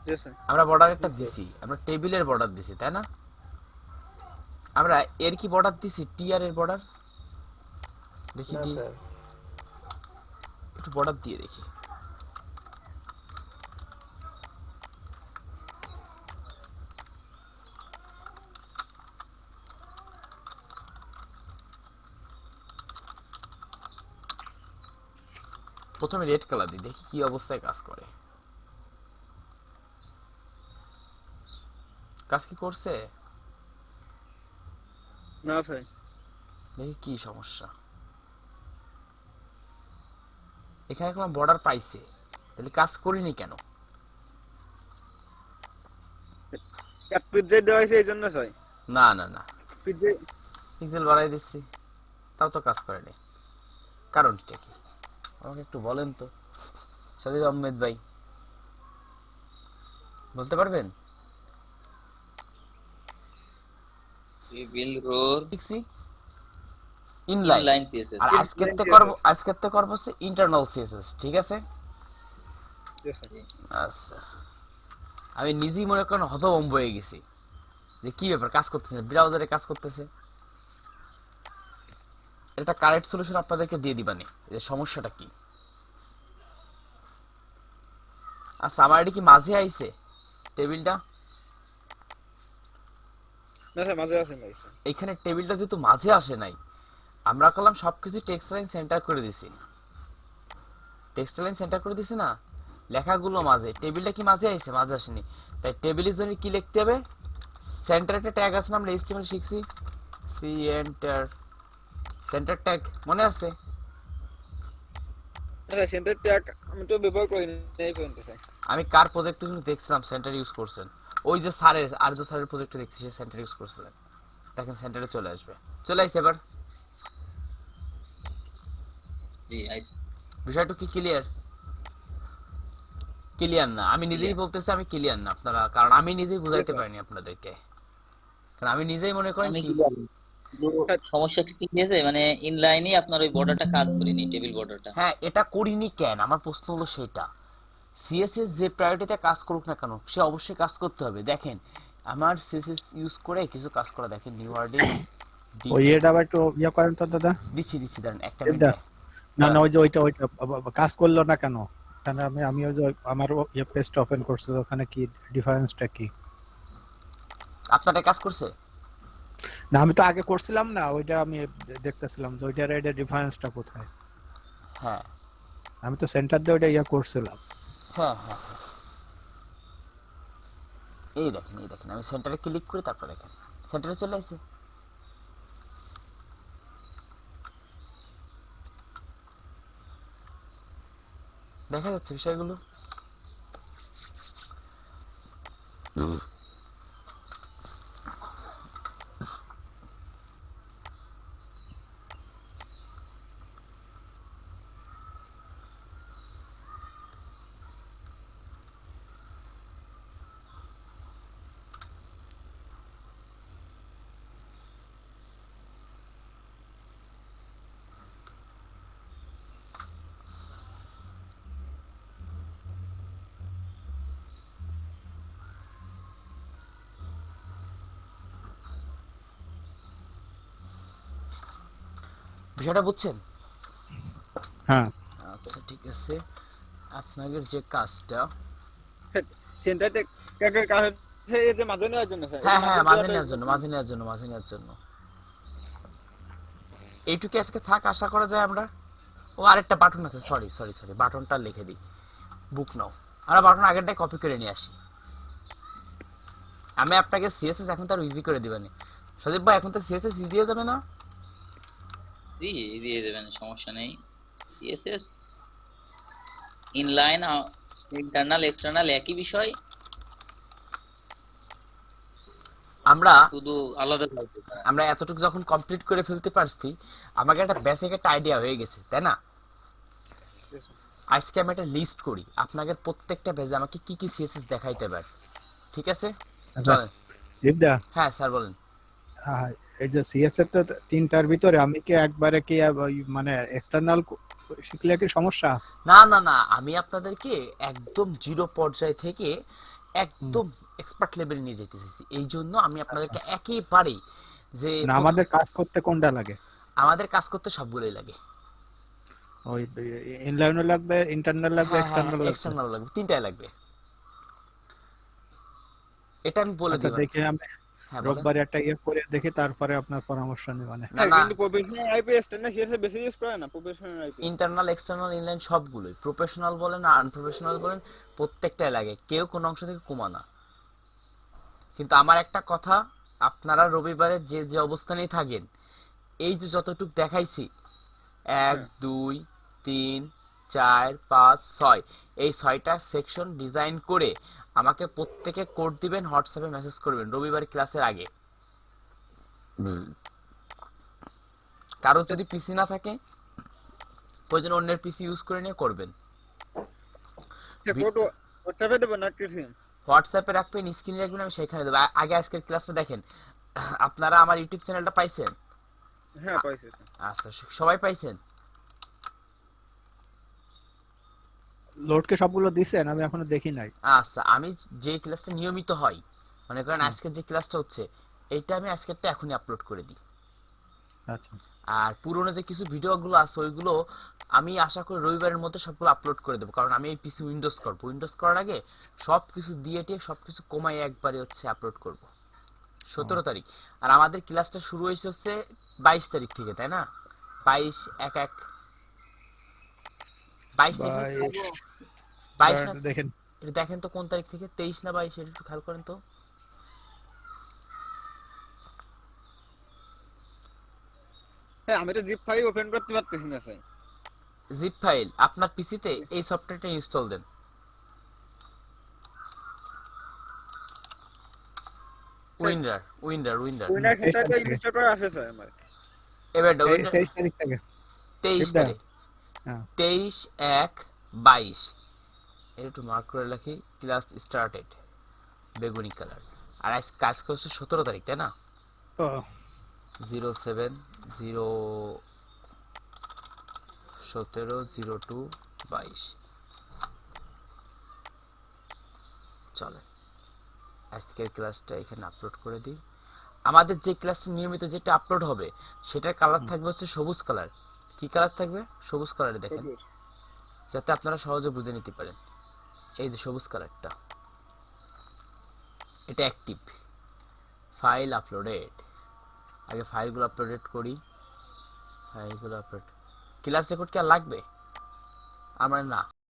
জি স্যার। আমরা বর্ডার একটা দিছি, আমরা টেবিলের বর্ডার দিছি তাই না? আমরা এর কি বর্ডার দিছি? টিআর এর বর্ডার দেখি না দি, স্যার, একটু বর্ডার দিয়ে দেখি। প্রথমে রেড কালার দিই, দেখি কি অবস্থায় কাজ করে। কাজ কি করছে? না স্যার। দেখি কি সমস্যা। এখানে কোনো বর্ডার পাইছে, তাহলে কাজ করিনি কেন? এক পিজ্জা দেওয়া হয়েছে এই জন্য স্যার। না না না, পিজ্জা পিক্সেল বাড়াই দিচ্ছি, তাও তো কাজ করেনি। কারণটা কি আমাকে একটু বলেন তো সাদিক আহমেদ ভাই, বলতে পারবেন? বিল্ড রোর লিখছি ইনলাইন, ইনলাইন সিএসএস। আর আজকের তো করব হচ্ছে ইন্টারনাল সিএসএস, ঠিক আছে? জি স্যার। আচ্ছা আমি নিজেই মনে করেন হতভম্ব হয়ে গেছি যে কি ব্যাপার, কাজ করতেছে ব্রাউজারে, কাজ করতেছে। এটা কারেক্ট সলিউশন আপনাদেরকে দিয়ে দিবানি যে সমস্যাটা কি। আচ্ছা আমার এটা কি মাঝে আইছে টেবিলটা? না স্যার মাঝে আসেন নাই স্যার। এইখানে টেবিলটা যেহেতু মাঝে আসে নাই, আমরা করলাম সবকিছু টেক্সট লাইন সেন্টার করে দিছি। টেক্সট লাইন সেন্টার করে দিছি না, লেখাগুলো মাঝে, টেবিলটা কি মাঝে আইছে? মাঝে আসেনি। তাই টেবিলের জন্য কি লিখতে হবে? সেন্টার একটা ট্যাগ আছে না, আমরা এইচটিএমএল শিখছি, সি এন্টার সেন্টার ট্যাগ, মনে আছে? স্যার সেন্টার ট্যাগ আমি তো ব্যবহার করি নাই পর্যন্ত স্যার। আমি কার প্রজেক্টে কিন্তু দেখছিলাম সেন্টার ইউজ করছেন, ওই যে স্যারের, আর যে স্যারের প্রজেক্টে দেখছি সে সেন্টার ইউজ করছিলেন। দেখেন সেন্টারে চলে আসবে, চলে আসছে এবার। জি আইছে। বিষয়টা কি ক্লিয়ার? ক্লিয়ার না? আমি নিজেই Clear. বলতেছি আমি ক্লিয়ার না আপনারা, কারণ আমি নিজেই বুঝাইতে sir. পারিনি আপনাদেরকে, কারণ আমি নিজেই মনে করেন আমি কি। কি জানি সমস্যা কি হয়েছে, মানে ইনলাইনই আপনার ওই বর্ডারটা কাজ করেনি, টেবিল বর্ডারটা। হ্যাঁ এটা করিনি কেন, আমার প্রশ্ন হলো সেটা। সিএসএস যে প্রায়োরিটিতে কাজ করুক না কেন, সে অবশ্যই কাজ করতে হবে। দেখেন আমার সিএসএস ইউজ করে কিছু কাজ করা, দেখেন নিউ ওয়ার্ডিং ওই এটা আবার একটু ইয়ে করেন তো দাদা। দিচ্ছি দাঁড়ান একটা এটা মিনিট। না না, ওই যে ওইটা কাজ করলো না কেন? কারণ আমি ওই যে আমার ইয়ে পেজটা ওপেন করছি, ওখানে কি ডিফারেন্সটা কি? আপনারটা কাজ করছে? না আমি তো আগে করছিলাম না, ওইটা আমি দেখতেছিলাম যে ওইটার এটা ডিফারেন্সটা কোথায়। হ্যাঁ আমি তো সেন্টার দিয়ে ওইটা ইয়ে করছিলাম। হ্যাঁ হ্যাঁ, এই দেখেন আমি সেন্টারে ক্লিক করি, তারপর দেখেন সেন্টারে চলে আসছে। দেখা যাচ্ছে বিষয়গুলো। বিষয়টা বুঝছেন? হ্যাঁ আচ্ছা ঠিক আছে, আপনাদের যে কাজটা, সেন্টার ট্যাগের কাজ হচ্ছে এই যে মাঝে নেওয়ার জন্য স্যার। হ্যাঁ হ্যাঁ মাঝে নেওয়ার জন্য এইটুকু আজকে থাক, আশা করা যায় আমরা। ও আরেকটা বাটন আছে, সরি বাটনটা লিখে দিই, বুক নাও। আমরা বাটন আগেরটাই কপি করে নিয়ে আসি। আমি আপনাকে সিএসএস এখন তার ইজি করে দিবেন সজীব ভাই, এখন তো সিএসএস ইজি হয়ে যাবে না? জি দিয়ে দেবেন, সমস্যা নেই। সিএসএস ইনলাইন ইন্টারনাল এক্সটার্নাল একই বিষয়, আমরা শুধু আলাদা থাকবে। আমরা এতটুকু যখন কমপ্লিট করে ফেলতে পারছি, আমাকে একটা বেসিক একটা আইডিয়া হয়ে গেছে, তাই না? আজকে আমি একটা লিস্ট করি আপনাদের প্রত্যেকটা পেজে আমাকে কি কি সিএসএস দেখাইতে পারে, ঠিক আছে? চলেন। দীপদা, হ্যাঁ স্যার বলেন। এই যে সিএসএস তো তিনটার ভিতরে আমি কি একবারে কি ওই মানে এক্সটার্নাল শিখলে কি সমস্যা? না না না, আমি আপনাদেরকে একদম জিরো পর্যায় থেকে একদম এক্সপার্ট লেভেল নিয়ে যেতে চাইছি, এই জন্য আমি আপনাদেরকে একেবারে যে না আমাদের কাজ করতে কোনটা লাগে? আমাদের কাজ করতে সবগুলোই লাগে। ওই ইনলাইনও লাগবে, ইন্টারনাল লাগবে, এক্সটার্নাল লাগবে। এক্সটার্নাল লাগবে, তিনটাই লাগবে। এটা আমি বলে আচ্ছা দিব। দেখি আমি হ্যাঁ বলেন। রোববার একটা ইয়ে করে দেখি, তারপরে আপনার পরামর্শ নিব। মানে না না, কিন্তু প্রফেশনাল আইপি স্ট্যান্ডার্ড সিএসএস বেশি ইউজ করে না, professional IP. Internal external inline সবগুলোই, প্রফেশনাল বলেন আর আনপ্রফেশনাল বলেন, প্রত্যেকটাই লাগে, কেউ কোনো অংশ থেকে কমা না। কিন্তু আমার একটা কথা, আপনারা রবিবারে যে যে অবস্থানেই থাকেন, এই যে যতটুক দেখাইছি 1 2 3 4 5 6, এই 6টা সেকশন ডিজাইন করে আমাকে প্রত্যেকে কোড দিবেন, হোয়াটসঅ্যাপে মেসেজ করবেন রবিবার ক্লাসের আগে। কারো যদি পিসি না থাকে প্রয়োজন অন্যের পিসি ইউজ করে নিয়ে করবেন। কোড হোয়াটসঅ্যাপে দেব না কিছু? হোয়াটসঅ্যাপে রাখবেন, স্ক্রিনে রাখবেন, আমি সেখানে দেবো। আগে আজকের ক্লাসটা দেখেন। আপনারা আমার ইউটিউব চ্যানেলটা পাইছেন? হ্যাঁ পাইছি স্যার। আচ্ছা, সবাই পাইছেন? লোডকে সবগুলো দিছেন? আমি এখনো দেখি নাই। আচ্ছা, আমি যে ক্লাসটা নিয়মিত হয়, মনে করেন আজকের যে ক্লাসটা হচ্ছে, এইটা আমি আজকেরটা এখনই আপলোড করে দিই। আচ্ছা আর পুরোনো যে কিছু ভিডিওগুলো আছে ওইগুলো আমি আশা করি রবিবারের মধ্যে সবগুলো আপলোড করে দেবো, কারণ আমি এই পিসি উইন্ডোজ করবো। উইন্ডোজ করার আগে সব কিছু দিয়ে টিয়ে সব কিছু কমাই একবারে হচ্ছে আপলোড করব 17 তারিখ। আর আমাদের ক্লাসটা শুরু হয়েছে হচ্ছে 22 তারিখ থেকে, তাই না? 22/1/1 22 তারিখ, 22 না? দেখেন এটা দেখেন তো কোন তারিখ থেকে, 23 না 22, এটা একটু খেয়াল করেন তো। হ্যাঁ আমি তো জিপ ফাইল ওপেন করতে পারতেছি না স্যার। জিপ ফাইল আপনার পিসিতে এই সফটওয়্যারটা ইনস্টল দেন। উইন্ডার উইন্ডার উইন্ডার উইনার সেটা তো ইনস্টল করা আছে স্যার আমার। এবার 23 তারিখ থেকে 23 বুঝলেন? তারিখ, হ্যাঁ 23/1/22, এটা একটু মার্ক করে রাখি। ক্লাস স্টার্টেড বেগুনি কালার। আর আজ কাজ করছে 17 তারিখ, তাই না? তো 07/017/02/22। চলে আজকের ক্লাসটা এখানে আপলোড করে দিই। আমাদের যে ক্লাসটা নিয়মিত যেটা আপলোড হবে সেটার কালার থাকবে হচ্ছে সবুজ কালার। কি কালার থাকবে? সবুজ কালারে দেখেন, যাতে আপনারা সহজে বুঝে নিতে পারেন। এই যে সবুজ কালারটা, এটা অ্যাক্টিভ। ফাইল আপলোডেড, আগে ফাইলগুলো আপলোডেড করি। ফাইলগুলো আপলোড, ক্লাস রেকর্ড কি আর লাগবে? আমার না।